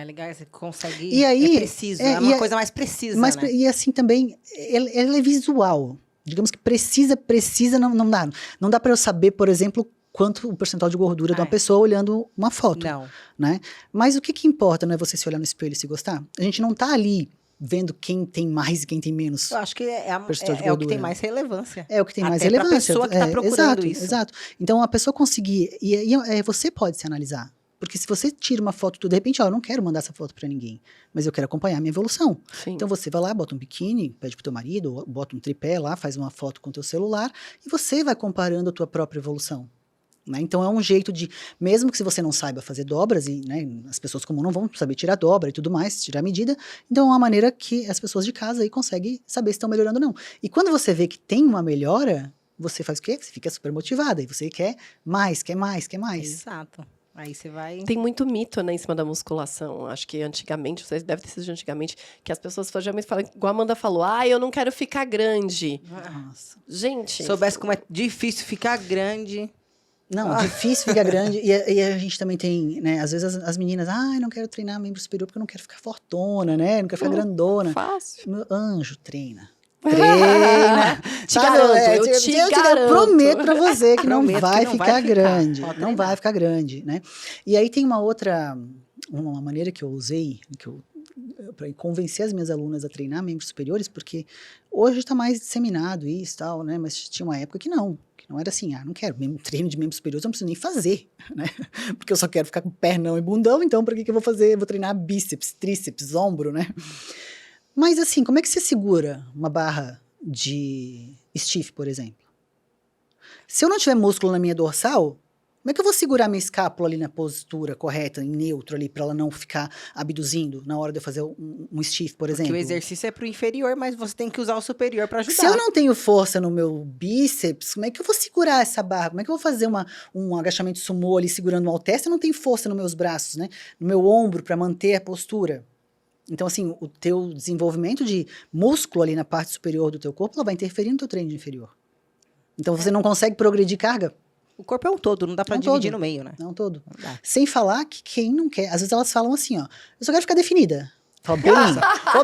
Legal, você consegue. E aí, é preciso, é uma coisa mais precisa. Né? E assim também, ela é visual. Digamos que precisa, não dá. Não dá para eu saber, por exemplo, quanto o percentual de gordura de uma pessoa olhando uma foto. Não. Né? Mas o que importa, não é você se olhar no espelho e se gostar? A gente não tá ali vendo quem tem mais e quem tem menos. Eu acho que é o que tem mais relevância. É o que tem mais Até relevância. Pra pessoa que tá procurando isso. Exato. Então, a pessoa conseguir... E você pode se analisar. Porque se você tira uma foto, de repente, eu não quero mandar essa foto para ninguém, mas eu quero acompanhar a minha evolução. Sim. Então você vai lá, bota um biquíni, pede pro teu marido, ou bota um tripé lá, faz uma foto com o teu celular, e você vai comparando a tua própria evolução. Né? Então é um jeito de, mesmo que se você não saiba fazer dobras, e né, as pessoas comuns não vão saber tirar dobra e tudo mais, tirar medida, então é uma maneira que as pessoas de casa aí conseguem saber se estão melhorando ou não. E quando você vê que tem uma melhora, você faz o quê? Você fica super motivada, e você quer mais, quer mais, quer mais. Exato. Aí você vai... Tem muito mito, né, em cima da musculação. Acho que antigamente, vocês devem ter sido antigamente, que as pessoas geralmente falam, igual a Amanda falou, eu não quero ficar grande. Nossa. Gente... Soubesse como é difícil ficar grande... Não, difícil ficar grande. E a gente também tem, né? Às vezes as meninas, eu não quero treinar membro superior porque eu não quero ficar fortona, né? Não quero ficar grandona. Fácil. Meu anjo, treina. Treina. Te garanto, eu prometo pra você que não vai ficar grande. Pode Não vai ficar grande, né? E aí tem uma maneira que eu usei, para convencer as minhas alunas a treinar membros superiores, porque hoje está mais disseminado isso e tal, né? Mas tinha uma época que não era assim, não quero treino de membros superiores, eu não preciso nem fazer, né? Porque eu só quero ficar com pernão e bundão, então para que eu vou fazer? Eu vou treinar bíceps, tríceps, ombro, né? Mas assim, como é que você segura uma barra de stiff, por exemplo? Se eu não tiver músculo na minha dorsal, como é que eu vou segurar minha escápula ali na postura correta, em neutro ali, para ela não ficar abduzindo na hora de eu fazer um stiff, por exemplo? Porque o exercício é pro inferior, mas você tem que usar o superior para ajudar. Se eu não tenho força no meu bíceps, como é que eu vou segurar essa barra? Como é que eu vou fazer um agachamento sumô ali segurando um halter se eu não tenho força nos meus braços, né? No meu ombro para manter a postura? Então, assim, o teu desenvolvimento de músculo ali na parte superior do teu corpo, ela vai interferir no teu treino de inferior. Então, você não consegue progredir carga. O corpo é um todo, não dá pra dividir no meio, né? É um todo. Não dá. Sem falar que quem não quer... Às vezes elas falam assim, eu só quero ficar definida. Fala,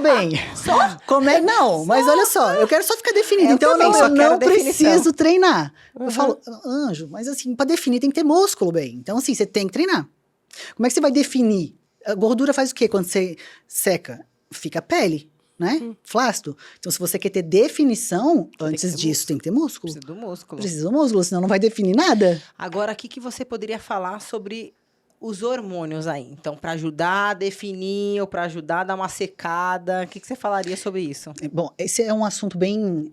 bem. Só? Como é? Não, mas olha só, eu quero só ficar definida. Então, eu não preciso treinar. Eu falo, anjo, mas assim, pra definir tem que ter músculo, bem. Então, assim, você tem que treinar. Como é que você vai definir? A gordura faz o quê quando você seca? Fica a pele, né? Flácido. Então, se você quer ter definição, antes disso tem que ter músculo. Precisa do músculo. Precisa do músculo, senão não vai definir nada. Agora, o que você poderia falar sobre os hormônios aí? Então, para ajudar a definir ou para ajudar a dar uma secada, o que você falaria sobre isso? Bom, esse é um assunto bem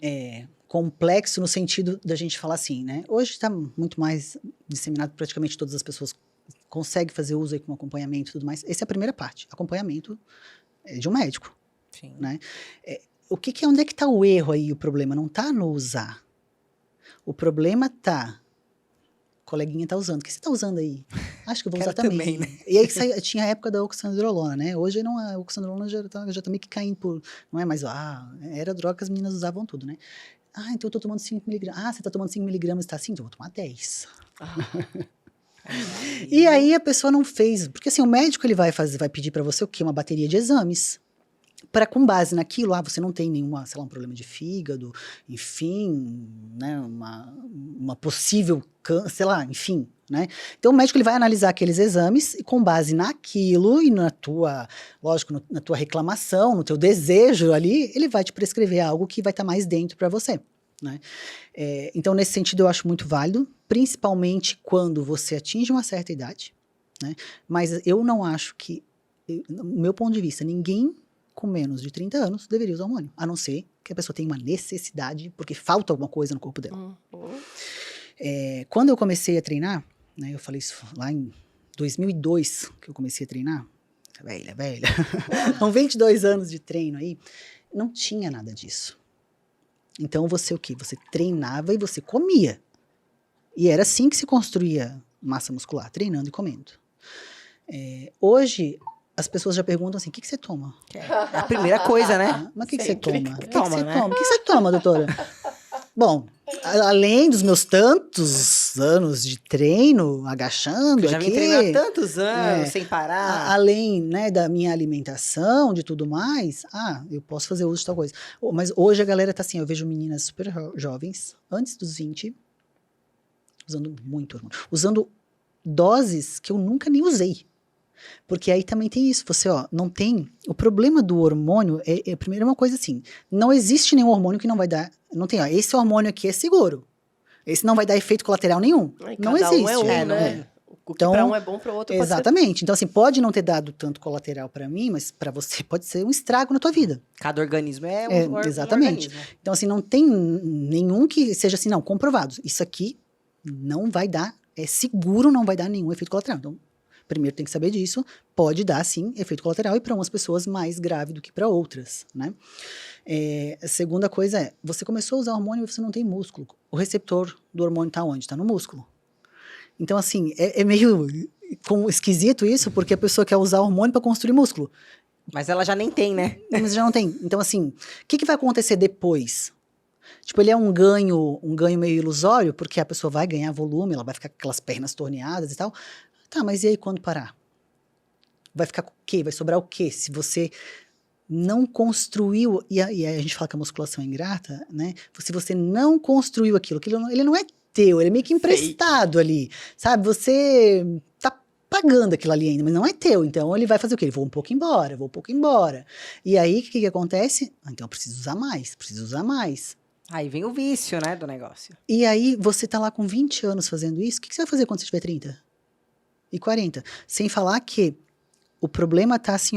complexo no sentido da gente falar assim, né? Hoje está muito mais disseminado, praticamente todas as pessoas conseguem fazer uso aí com acompanhamento e tudo mais. Essa é a primeira parte, acompanhamento de um médico. Sim. Né? Onde é que está o erro aí, o problema? Não está no usar. O problema está... Coleguinha está usando. O que você está usando aí? Acho que eu vou usar também. Né? E aí tinha a época da oxandrolona, né? Hoje não, a oxandrolona já tá meio que caindo por... Não é mais... era droga que as meninas usavam tudo, né? Então eu tô tomando 5mg. Você tá tomando 5mg, tá assim? Então eu vou tomar 10. E aí a pessoa não fez... Porque assim, o médico ele vai pedir para você o quê? Uma bateria de exames. para com base naquilo, você não tem nenhuma, sei lá, um problema de fígado, enfim, né, uma possível câncer, sei lá, enfim, né? Então o médico ele vai analisar aqueles exames e com base naquilo e na tua, lógico, na tua reclamação, no teu desejo ali, ele vai te prescrever algo que vai estar mais dentro para você, né? Então nesse sentido eu acho muito válido, principalmente quando você atinge uma certa idade, né? Mas eu não acho que, no meu ponto de vista, ninguém com menos de 30 anos deveria usar hormônio, a não ser que a pessoa tenha uma necessidade, porque falta alguma coisa no corpo dela. Quando eu comecei a treinar, né, eu falei isso lá em 2002, que eu comecei a treinar, velha, com 22 anos de treino aí, não tinha nada disso. Então você o quê? Você treinava e você comia. E era assim que se construía massa muscular, treinando e comendo. Hoje, as pessoas já perguntam assim, o que você toma? É a primeira coisa, né? Mas o que você toma? O que você toma, doutora? Bom, além dos meus tantos anos de treino, agachando Eu já aqui... vim treinando há tantos anos, sem parar. Além, né, da minha alimentação, de tudo mais, eu posso fazer uso de tal coisa. Mas hoje a galera tá assim, eu vejo meninas super jovens, antes dos 20, usando muito hormônio. Usando doses que eu nunca nem usei. Porque aí também tem isso, você, não tem... O problema do hormônio primeiro é uma coisa assim, não existe nenhum hormônio que não vai dar... Não tem, esse hormônio aqui é seguro. Esse não vai dar efeito colateral nenhum. Não existe. Um é né? O que então, para um é bom, para o outro pode ser... Exatamente. Então, assim, pode não ter dado tanto colateral para mim, mas para você pode ser um estrago na tua vida. Cada organismo exatamente. Um organismo. Então, assim, não tem nenhum que seja assim, não, comprovado. Isso aqui não vai dar, é seguro, não vai dar nenhum efeito colateral. Então, primeiro tem que saber disso, pode dar sim efeito colateral e para umas pessoas mais grave do que para outras, né? A segunda coisa você começou a usar hormônio e você não tem músculo. O receptor do hormônio está onde? Está no músculo. Então assim, é meio esquisito isso, porque a pessoa quer usar hormônio para construir músculo. Mas ela já nem tem, né? Mas já não tem. Então assim, o que vai acontecer depois? Tipo, ele é um ganho meio ilusório, porque a pessoa vai ganhar volume, ela vai ficar com aquelas pernas torneadas e tal. Tá, mas e aí quando parar? Vai ficar com o quê? Vai sobrar o quê? Se você não construiu, e a gente fala que a musculação é ingrata, né? Se você não construiu aquilo ele não é teu, ele é meio que emprestado ali, sabe? Você tá pagando aquilo ali ainda, mas não é teu, então ele vai fazer o quê? Ele vou um pouco embora. E aí, o que acontece? Então eu preciso usar mais. Aí vem o vício, né, do negócio. E aí, você tá lá com 20 anos fazendo isso, o que você vai fazer quando você tiver 30? E 40. Sem falar que o problema tá assim,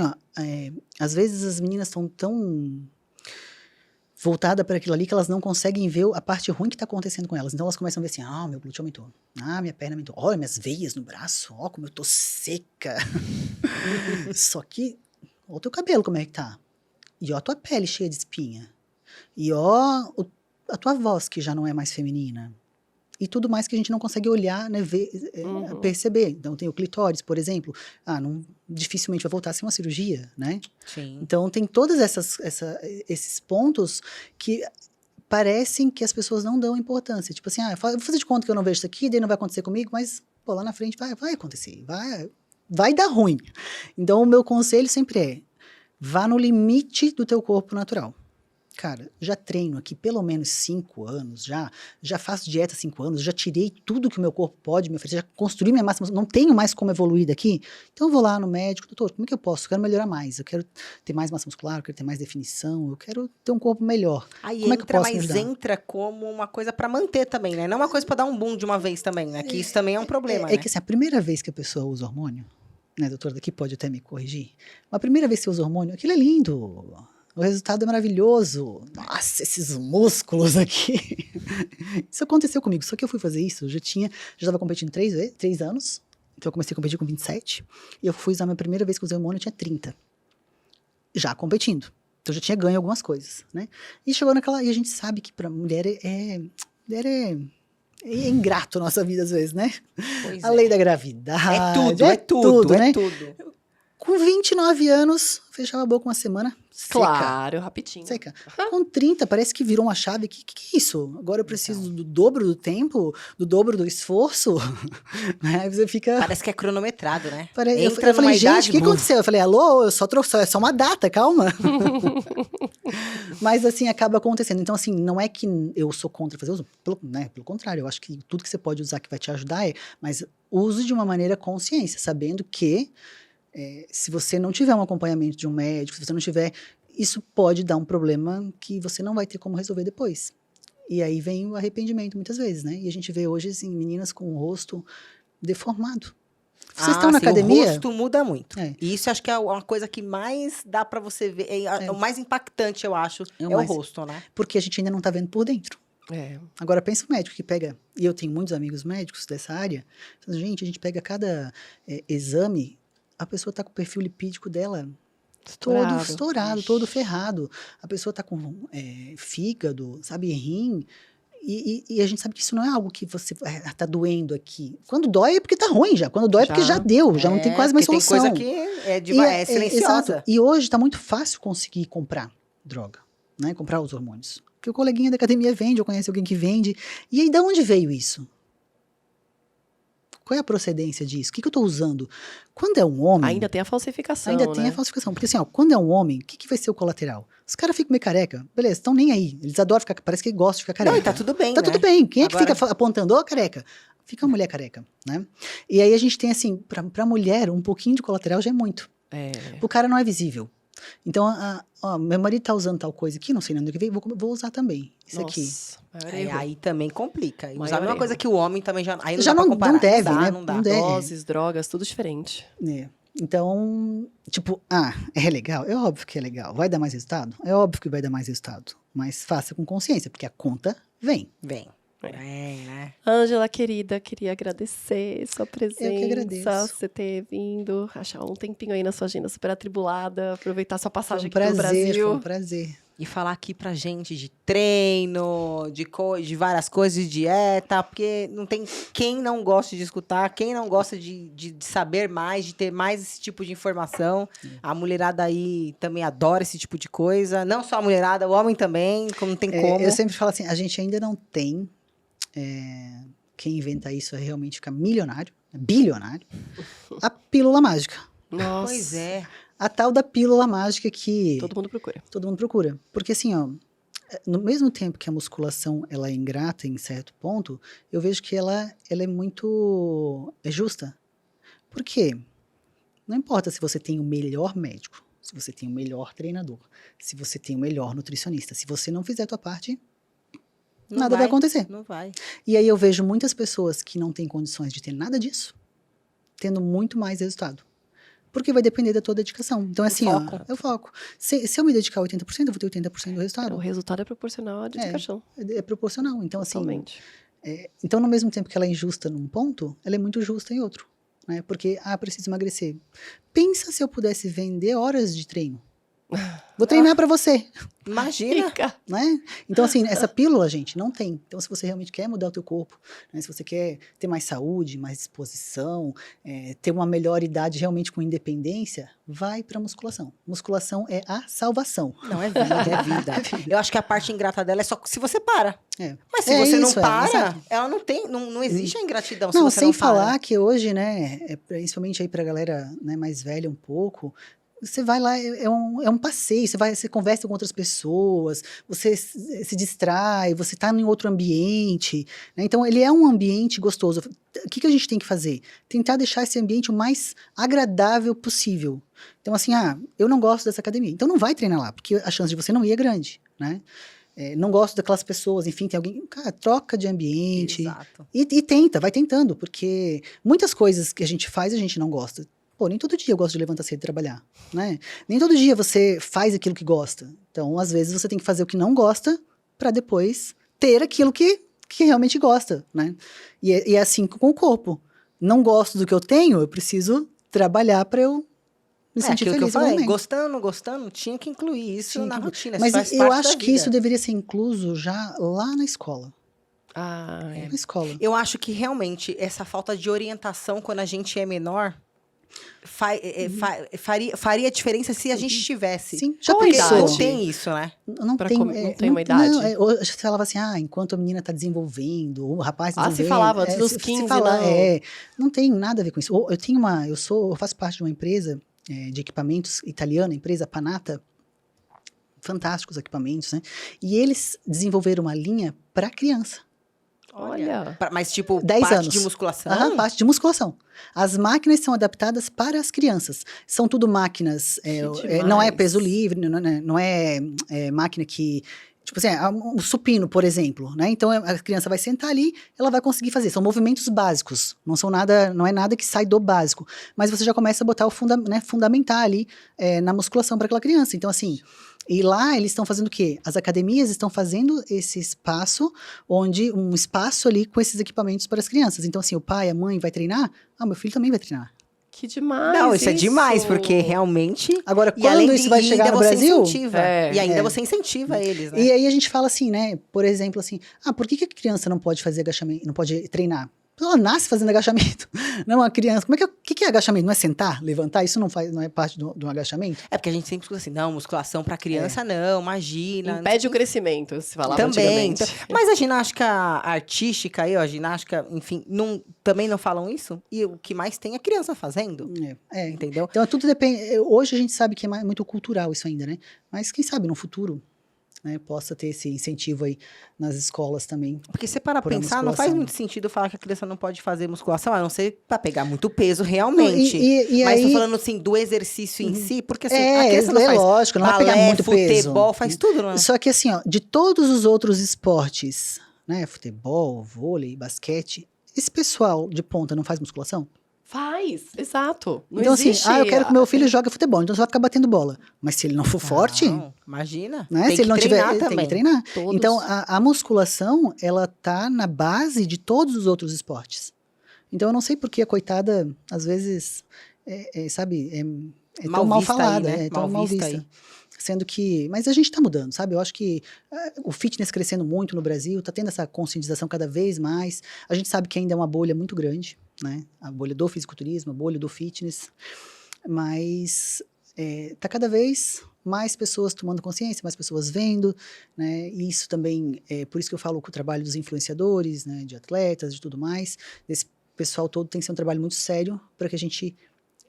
às vezes as meninas estão tão voltadas para aquilo ali que elas não conseguem ver a parte ruim que tá acontecendo com elas. Então elas começam a ver assim, meu glúteo aumentou, minha perna aumentou, olha minhas veias no braço, como eu tô seca. Só que, olha o teu cabelo como é que tá. E ó a tua pele cheia de espinha. E ó a tua voz que já não é mais feminina. E tudo mais que a gente não consegue olhar, né, ver, perceber. Então, tem o clitóris, por exemplo. Dificilmente vai voltar a ser uma cirurgia, né? Sim. Então, tem todos esses pontos que parecem que as pessoas não dão importância. Tipo assim, eu vou fazer de conta que eu não vejo isso aqui, daí não vai acontecer comigo, mas, lá na frente vai acontecer. Vai dar ruim. Então, o meu conselho sempre é, vá no limite do teu corpo natural. Cara, já treino aqui pelo menos 5 anos, já faço dieta há 5 anos, já tirei tudo que o meu corpo pode me oferecer, já construí minha massa, não tenho mais como evoluir daqui, então eu vou lá no médico, doutor, como é que eu posso? Eu quero melhorar mais, eu quero ter mais massa muscular, eu quero ter mais definição, eu quero ter um corpo melhor. Aí como é que eu posso mas entra como uma coisa para manter também, né? Não uma coisa para dar um boom de uma vez também, né? Que isso também é um problema, né? Que assim, a primeira vez que a pessoa usa hormônio, né, doutor, daqui pode até me corrigir, a primeira vez que você usa hormônio, aquilo é lindo. O resultado é maravilhoso. Nossa, esses músculos aqui. Isso aconteceu comigo. Só que eu fui fazer isso, já estava competindo 3 anos. Então eu comecei a competir com 27. E eu fui usar a minha primeira vez que usei hormônio, eu tinha 30. Já competindo. Então eu já tinha ganho algumas coisas, né? E chegou naquela... E a gente sabe que pra mulher é ingrato a nossa vida às vezes, né? Pois a lei da gravidade. É tudo, né? tudo. Com 29 anos, fechava a boca uma semana, seca. Claro, rapidinho. Seca. Com 30, parece que virou uma chave. Que é isso? Agora eu preciso do dobro do tempo, do dobro do esforço. Né? Aí você fica... Parece que é cronometrado, né? Eu falei, gente, o que aconteceu? Eu falei, alô, eu só trouxe, é só uma data, calma. Mas, assim, acaba acontecendo. Então, assim, não é que eu sou contra fazer uso. Pelo contrário, eu acho que tudo que você pode usar que vai te ajudar mas use de uma maneira consciência, sabendo que se você não tiver um acompanhamento de um médico, se você não tiver, isso pode dar um problema que você não vai ter como resolver depois. E aí vem o arrependimento muitas vezes, né? E a gente vê hoje, assim, meninas com o rosto deformado. Vocês estão na academia? O rosto muda muito. É. E isso acho que é uma coisa que mais dá pra você ver. O mais impactante, eu acho, é o rosto, né? Porque a gente ainda não tá vendo por dentro. Agora, pensa o médico que pega... E eu tenho muitos amigos médicos dessa área. Gente, a gente pega cada exame... A pessoa tá com o perfil lipídico dela todo estourado, todo ferrado. A pessoa tá com fígado, sabe, rim. E a gente sabe que isso não é algo que você tá doendo aqui. Quando dói é porque tá ruim já. Quando dói é porque já deu, já não tem quase mais solução. Tem coisa que é silenciosa. Exato. E hoje tá muito fácil conseguir comprar droga, né? Comprar os hormônios. Porque o coleguinha da academia vende, eu conheço alguém que vende. E aí, de onde veio isso? Qual é a procedência disso? O que eu estou usando? Quando é um homem... Ainda tem a falsificação, Ainda tem a falsificação. Porque assim, quando é um homem, o que vai ser o colateral? Os caras ficam meio careca. Beleza, estão nem aí. Eles adoram ficar... Parece que gostam de ficar careca. Não, e tá tudo bem, Tá né? tudo bem. Quem é que Agora... fica apontando, careca? Fica a mulher careca, né? E aí a gente tem assim, pra mulher, um pouquinho de colateral já é muito. O cara não é visível. Então, meu marido tá usando tal coisa aqui, não sei nem onde que veio, vou usar também. Isso aqui. Aí também complica. E usar a mesma coisa que o homem também já... Aí já não deve, né? Não dá. Doses, drogas, tudo diferente. Então, tipo, é legal? É óbvio que é legal. Vai dar mais resultado? É óbvio que vai dar mais resultado. Mas faça com consciência, porque a conta vem. Vem, né? Ângela, querida, queria agradecer sua presença. Eu que agradeço. Você ter vindo, achar um tempinho aí na sua agenda super atribulada, aproveitar sua passagem aqui pelo Brasil. Foi um prazer. E falar aqui pra gente de treino, de várias coisas, de dieta, porque não tem quem não gosta de escutar, quem não gosta de saber mais, de ter mais esse tipo de informação. A mulherada aí também adora esse tipo de coisa. Não só a mulherada, o homem também, como não tem como. Eu sempre falo assim, a gente ainda não tem... quem inventa isso realmente fica milionário, bilionário. A pílula mágica. Nossa. Pois é. A tal da pílula mágica que... Todo mundo procura. Todo mundo procura. Porque assim, no mesmo tempo que a musculação ela é ingrata em certo ponto, eu vejo que ela é muito justa. Por quê? Não importa se você tem o melhor médico, se você tem o melhor treinador, se você tem o melhor nutricionista. Se você não fizer a tua parte, nada vai acontecer. Não vai. E aí eu vejo muitas pessoas que não têm condições de ter nada disso, tendo muito mais resultado. Porque vai depender da tua dedicação. Então, assim, é o foco. Se eu me dedicar 80%, eu vou ter 80% do resultado. O resultado é proporcional à dedicação. É proporcional. Então, assim... Totalmente. Então, no mesmo tempo que ela é injusta num ponto, ela é muito justa em outro. Né? Porque, preciso emagrecer. Pensa se eu pudesse vender horas de treino. Vou treinar pra você. Imagina. Né? Então, assim, essa pílula, gente, não tem. Então, se você realmente quer mudar o teu corpo, né? Se você quer ter mais saúde, mais disposição, ter uma melhor idade realmente com independência, vai pra musculação. Musculação é a salvação. Não, é vida. Eu acho que a parte ingrata dela é só se você para. Mas se É você não isso, para, ela não tem, não existe a ingratidão. Não, se você sem não para. falar que hoje, né, principalmente aí pra galera, né, mais velha um pouco, você vai lá, é um passeio, você conversa com outras pessoas, você se distrai, você está em outro ambiente, né? Então ele é um ambiente gostoso. O que a gente tem que fazer? Tentar deixar esse ambiente o mais agradável possível. Então assim, eu não gosto dessa academia, então não vai treinar lá, porque a chance de você não ir é grande, né? Não gosto daquelas pessoas, enfim, tem alguém... Cara, troca de ambiente. Exato. E vai tentando, porque muitas coisas que a gente faz, a gente não gosta. Pô, nem todo dia eu gosto de levantar cedo e trabalhar, né? Nem todo dia você faz aquilo que gosta. Então, às vezes, você tem que fazer o que não gosta para depois ter aquilo que realmente gosta, né? E é assim com o corpo. Não gosto do que eu tenho, eu preciso trabalhar para eu me sentir aquilo feliz. Que eu falei, gostando, tinha que incluir isso na rotina. Mas faz eu parte acho da que vida. isso deveria ser incluso já lá na escola. Na escola. Eu acho que realmente essa falta de orientação quando a gente é menor faria diferença se a gente tivesse. Sim, já Qual a pensou? idade? Não tem isso, né? Não Pra tem, não tem uma idade? Você falava assim, enquanto a menina tá desenvolvendo, o rapaz tá Se desenvolvendo. falava antes dos 15, não. Não tem nada a ver com isso. Eu faço parte de uma empresa de equipamentos italiana, a empresa Panata, fantásticos equipamentos, né? E eles desenvolveram uma linha para criança. Olha. Mas tipo, 10 parte anos. de musculação? Parte de musculação. As máquinas são adaptadas para as crianças. São tudo máquinas, não é demais. peso livre, não é máquina que... Tipo assim, um supino, por exemplo, né? Então, a criança vai sentar ali, ela vai conseguir fazer. São movimentos básicos. Não é nada que sai do básico. Mas você já começa a botar fundamentar ali na musculação para aquela criança. Então, assim... E lá eles estão fazendo o quê? As academias estão fazendo esse espaço, um espaço ali com esses equipamentos para as crianças. Então, assim, o pai, a mãe vai treinar, meu filho também vai treinar. Que demais. Não, isso é demais, porque realmente... Agora, E além quando isso vai chegar ainda no você Brasil... incentiva. É. E ainda você incentiva eles, né? E aí a gente fala assim, né? Por exemplo, assim, por que a criança não pode fazer agachamento, não pode treinar? Ela nasce fazendo agachamento. Não, uma criança. O que é agachamento? Não é sentar, levantar? Isso não é parte do agachamento? É porque a gente sempre escuta assim, não, musculação pra criança não, imagina. Impede o crescimento, se falava Também. antigamente. Mas a ginástica artística aí, ó, a ginástica, enfim, também não falam isso? E o que mais tem é criança fazendo. Entendeu? Então, tudo depende. Hoje a gente sabe que é muito cultural isso ainda, né? Mas quem sabe no futuro, né, possa ter esse incentivo aí nas escolas também. Porque você para por a pensar, não faz musculação. muito sentido falar que a criança não pode fazer musculação, a não ser pra pegar muito peso realmente. E Mas aí, tô falando assim, do exercício em si, porque assim, a criança não faz lógico, não vai pegar balé, muito peso. futebol, faz tudo, não é? Só que assim, ó, de todos os outros esportes, né, futebol, vôlei, basquete, esse pessoal de ponta não faz musculação? Faz, exato. Não Então existe assim, eu quero que meu filho jogue futebol, então você vai ficar batendo bola. Mas se ele não for forte, Não, imagina. né, Tem se ele não que tiver, treinar tem também. que treinar. Todos. Então a musculação, ela tá na base de todos os outros esportes. Então eu não sei por que a coitada, às vezes, sabe, é Mal tão mal vista aí, falada, né? é tão Mal mal vista vista. aí. Sendo que... Mas a gente tá mudando, sabe? Eu acho que o fitness crescendo muito no Brasil, tá tendo essa conscientização cada vez mais. A gente sabe que ainda é uma bolha muito grande, né? A bolha do fisiculturismo, a bolha do fitness. Mas tá cada vez mais pessoas tomando consciência, mais pessoas vendo, né? E isso também, por isso que eu falo que o trabalho dos influenciadores, né? De atletas, de tudo mais, desse pessoal todo tem que ser um trabalho muito sério para que a gente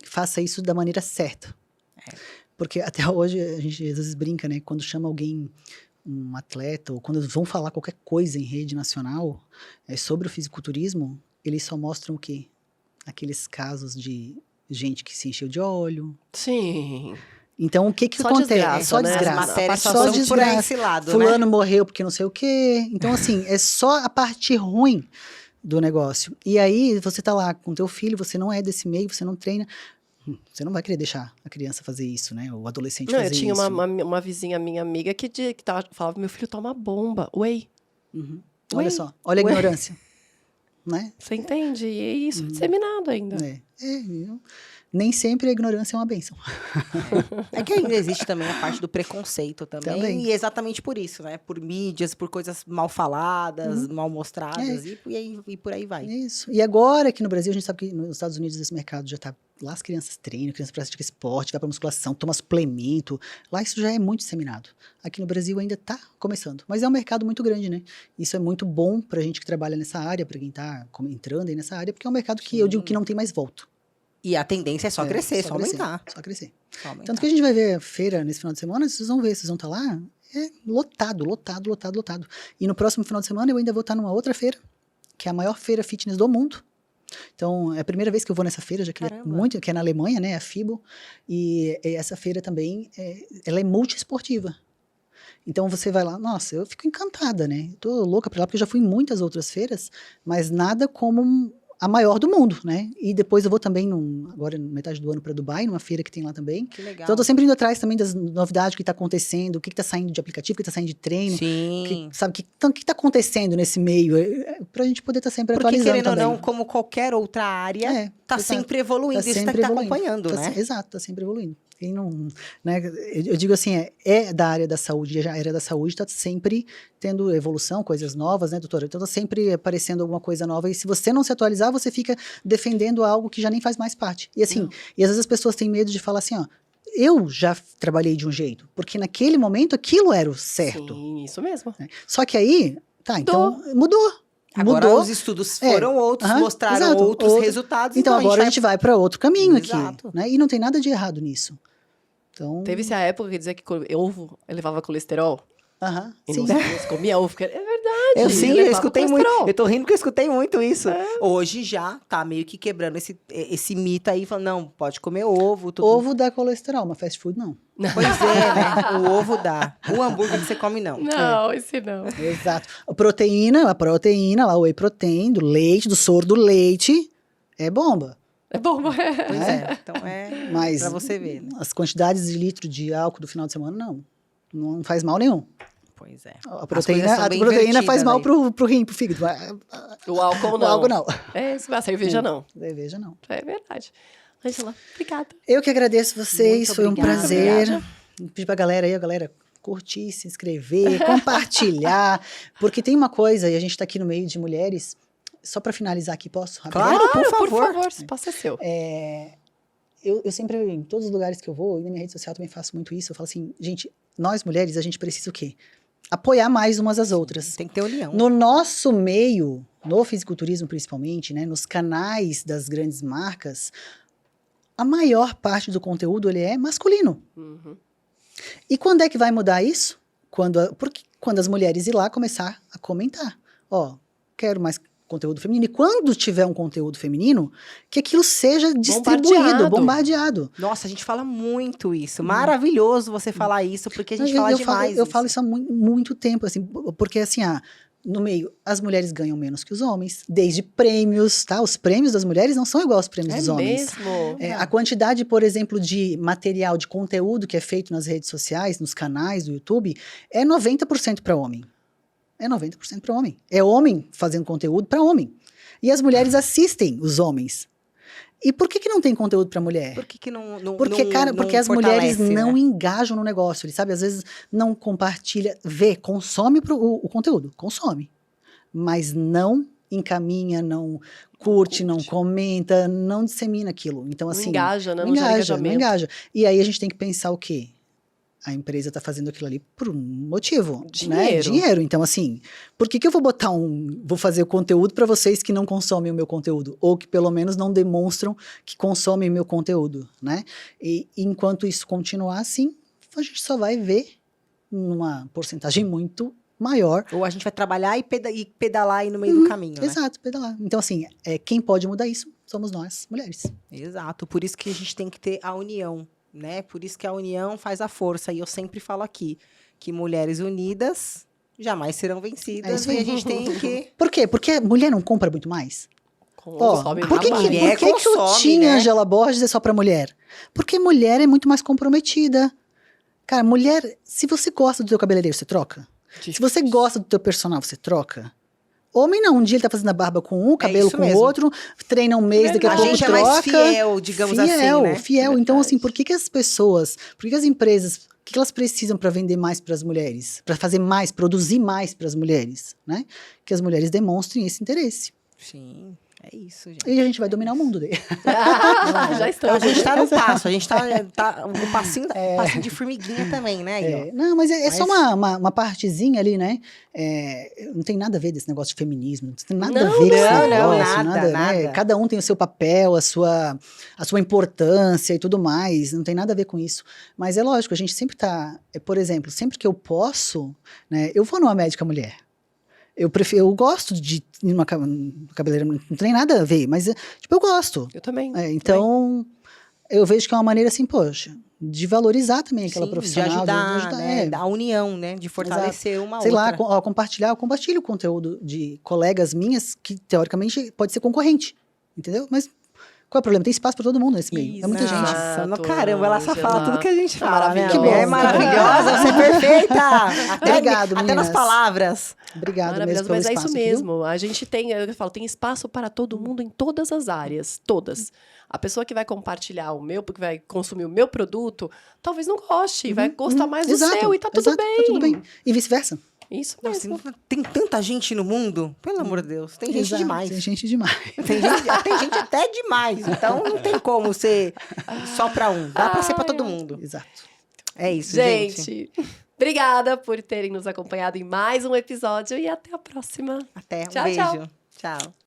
faça isso da maneira certa. Porque até hoje a gente às vezes brinca, né? Quando chama alguém, um atleta, ou quando vão falar qualquer coisa em rede nacional sobre o fisiculturismo, eles só mostram o quê? Aqueles casos de gente que se encheu de óleo. Sim. Então, o que Só acontece? desgraça, Só né? As desgraça. matérias Só só são por desgraça. esse lado, Fulano né? morreu porque não sei o quê. Então, assim, é só a parte ruim do negócio. E aí, você tá lá com teu filho, você não é desse meio, você não treina. Você não vai querer deixar a criança fazer isso, né? O adolescente Não, fazer eu tinha isso. uma vizinha minha amiga que falava, meu filho toma bomba. Whey. Uhum. Ué, Olha só, olha a ué. ignorância. Né? Você entende? E é isso disseminado ainda. Nem sempre a ignorância é uma bênção. É que ainda existe também a parte do preconceito também. Também. E exatamente por isso, né? Por mídias, por coisas mal faladas, mal mostradas e por aí vai. Isso. E agora aqui no Brasil, a gente sabe que nos Estados Unidos esse mercado já tá... Lá as crianças treinam, crianças praticam esporte, vai pra musculação, toma suplemento. Lá isso já é muito disseminado. Aqui no Brasil ainda tá começando. Mas é um mercado muito grande, né? Isso é muito bom pra gente que trabalha nessa área, pra quem tá entrando aí nessa área, porque é um mercado que eu digo que não tem mais volta. E a tendência é só crescer, só aumentar. Só crescer. Só aumentar. Tanto que a gente vai ver a feira nesse final de semana, vocês vão ver, vocês vão estar lá, lotado, lotado, lotado, lotado. E no próximo final de semana eu ainda vou estar numa outra feira, que é a maior feira fitness do mundo. Então, é a primeira vez que eu vou nessa feira, já queria muito, que é na Alemanha, né, a FIBO. E essa feira também, ela é multiesportiva. Então, você vai lá, nossa, eu fico encantada, né? Tô louca pra lá, porque eu já fui em muitas outras feiras, mas nada como a maior do mundo, né? E depois eu vou também, agora na metade do ano, para Dubai, numa feira que tem lá também. Que legal. Então eu tô sempre indo atrás também das novidades que tá acontecendo, o que tá saindo de aplicativo, o que tá saindo de treino. Sim. Sabe, o que tá acontecendo nesse meio? Pra gente poder estar sempre Porque atualizando querendo também. ou não, como qualquer outra área, tá exato. sempre evoluindo. Tá Isso sempre tem que estar evoluindo. acompanhando, né? Exato, tá sempre evoluindo. Quem não, né? Eu digo assim, é da área da saúde, a área da saúde está sempre tendo evolução, coisas novas, né, doutora? Então está sempre aparecendo alguma coisa nova, e se você não se atualizar, você fica defendendo algo que já nem faz mais parte. E assim, e às vezes as pessoas têm medo de falar assim, ó, eu já trabalhei de um jeito, porque naquele momento aquilo era o certo. Sim, isso mesmo. Né? Só que aí, tá, então mudou. Agora Mudou. os estudos foram outros, aham, mostraram exato, outros resultados. Então agora a gente vai para outro caminho Exato. aqui, né? E não tem nada de errado nisso. Então, Teve-se a época que dizia que ovo elevava colesterol. aham, E sim. não se comia ovo, porque é verdade. Eu sim, eu elevava escutei muito. colesterol. Eu tô rindo porque eu escutei muito isso. Hoje já tá meio que quebrando esse mito aí, falando, não, pode comer ovo. Tudo. Ovo dá colesterol, mas fast food não. Pois é, né? O ovo dá. O hambúrguer que você come, não. Não, esse não. Exato. A proteína lá, o whey protein, do leite, do soro do leite, é bomba. É bom, Pois é. Então é Mas pra você ver, né? as quantidades de litro de álcool do final de semana, não. Não faz mal nenhum. Pois é. A As proteína, coisas são a bem proteína faz invertidas mal aí. pro rim, pro fígado. O álcool O não. álcool não. É isso, a cerveja não. Cerveja não. É verdade. Angela, obrigada. Eu que agradeço vocês, Muito foi um obrigada. prazer. Obrigada. Pedir pra galera aí, a galera curtir, se inscrever, compartilhar, porque tem uma coisa, e a gente tá aqui no meio de mulheres, só pra finalizar aqui, posso? Rapidinho? Claro, por Por favor. favor, esse espaço é seu. Eu sempre, em todos os lugares que eu vou, e na minha rede social também faço muito isso, eu falo assim, gente, nós mulheres, a gente precisa o quê? Apoiar mais umas às outras. Tem que ter união. No nosso meio, no fisiculturismo principalmente, né, nos canais das grandes marcas, a maior parte do conteúdo ele é masculino. Uhum. E quando é que vai mudar isso? Porque quando as mulheres ir lá começar a comentar. Ó, quero mais conteúdo feminino. E quando tiver um conteúdo feminino, que aquilo seja distribuído, bombardeado. Nossa, a gente fala muito isso. Maravilhoso você falar isso, porque a gente fala eu demais. falo isso há muito tempo, assim, porque assim, no meio, as mulheres ganham menos que os homens, desde prêmios, tá? Os prêmios das mulheres não são igual aos prêmios dos homens. Mesmo? A quantidade, por exemplo, de material, de conteúdo que é feito nas redes sociais, nos canais do YouTube, é 90% para homem. É 90% para homem. É homem fazendo conteúdo para homem. E as mulheres assistem os homens. E por que não tem conteúdo para mulher? Por que não Porque as mulheres não engajam no negócio, ele sabe? Às vezes não compartilha, consome o conteúdo, consome. Mas não encaminha, não curte, não comenta, não dissemina aquilo. Então, assim. Não engaja, né? Não gera engaja, não engajamento. engaja. E aí a gente tem que pensar o quê? A empresa está fazendo aquilo ali por um motivo, né? Dinheiro. Então, assim, por que eu vou fazer o conteúdo para vocês que não consomem o meu conteúdo? Ou que pelo menos não demonstram que consomem o meu conteúdo, né? E enquanto isso continuar assim, a gente só vai ver numa porcentagem muito maior. Ou a gente vai trabalhar e pedalar aí no meio do caminho, né? Exato, pedalar. Então, assim, quem pode mudar isso somos nós, mulheres. Exato. Por isso que a gente tem que ter a união, né? Por isso que a união faz a força. E eu sempre falo aqui que mulheres unidas jamais serão vencidas. E a gente tem que... Por quê? Porque a mulher não compra muito mais? Consome Por que consome, o Tim né? Angela Borges é só pra mulher? Porque mulher é muito mais comprometida. Cara, mulher, se você gosta do teu cabeleireiro, você troca? Se você gosta do teu personal, você troca? Homem não, um dia ele tá fazendo a barba com um, cabelo com o mesmo. outro, treina um mês, daqui a A pouco gente troca. é mais fiel, digamos assim, né? Fiel. Então, Verdade. assim, por que as pessoas, por que as empresas, o que elas precisam para vender mais para as mulheres? Para fazer mais, produzir mais para as mulheres, né? Que as mulheres demonstrem esse interesse. Sim, é isso, gente. E a gente vai dominar o mundo daí. Já Então, estamos. a gente tá no passo, a gente tá um passinho de formiguinha também, né? Aí, ó. Não, mas é só uma partezinha ali, né? Não tem nada a ver desse negócio de feminismo, não tem nada a ver com esse negócio, nada. Né? Cada um tem o seu papel, a sua importância e tudo mais, não tem nada a ver com isso. Mas é lógico, a gente sempre tá, por exemplo, sempre que eu posso, né? Eu vou numa médica mulher. Eu gosto de ir numa cabeleireira, não tem nada a ver, mas tipo, eu gosto. Eu também. Então, eu vejo que é uma maneira assim, poxa, de valorizar também aquela Sim, profissional. de ajudar, né? Da união, né? De fortalecer uma Sei outra. lá, eu compartilho o conteúdo de colegas minhas que, teoricamente, pode ser concorrente, entendeu? Mas Qual é o problema? Tem espaço para todo mundo nesse meio. Isso. É muita gente. Nossa, no Exato, caramba, ela só fala Ângela. tudo que a gente fala, né? Maravilhosa. É maravilhosa, você é perfeita. Até, Obrigado, até nas meninas. palavras. Obrigada mesmo Maravilhoso, pelo mas é espaço, isso viu? mesmo. A gente tem, eu falo, tem espaço para todo mundo em todas as áreas, todas. A pessoa que vai compartilhar o meu, porque vai consumir o meu produto, talvez não goste, vai gostar mais do Exato, seu e tá tudo exato, bem. Tá tudo bem. E vice-versa. Isso Nossa, mesmo. tem tanta gente no mundo, pelo amor de Deus, tem gente Exato, demais. Tem gente demais. Tem gente até demais, então não tem como ser só pra um, dá pra ser pra todo mundo. Exato. É isso, gente. Gente, obrigada por terem nos acompanhado em mais um episódio e até a próxima. Até, um Tchau, beijo. tchau. Tchau.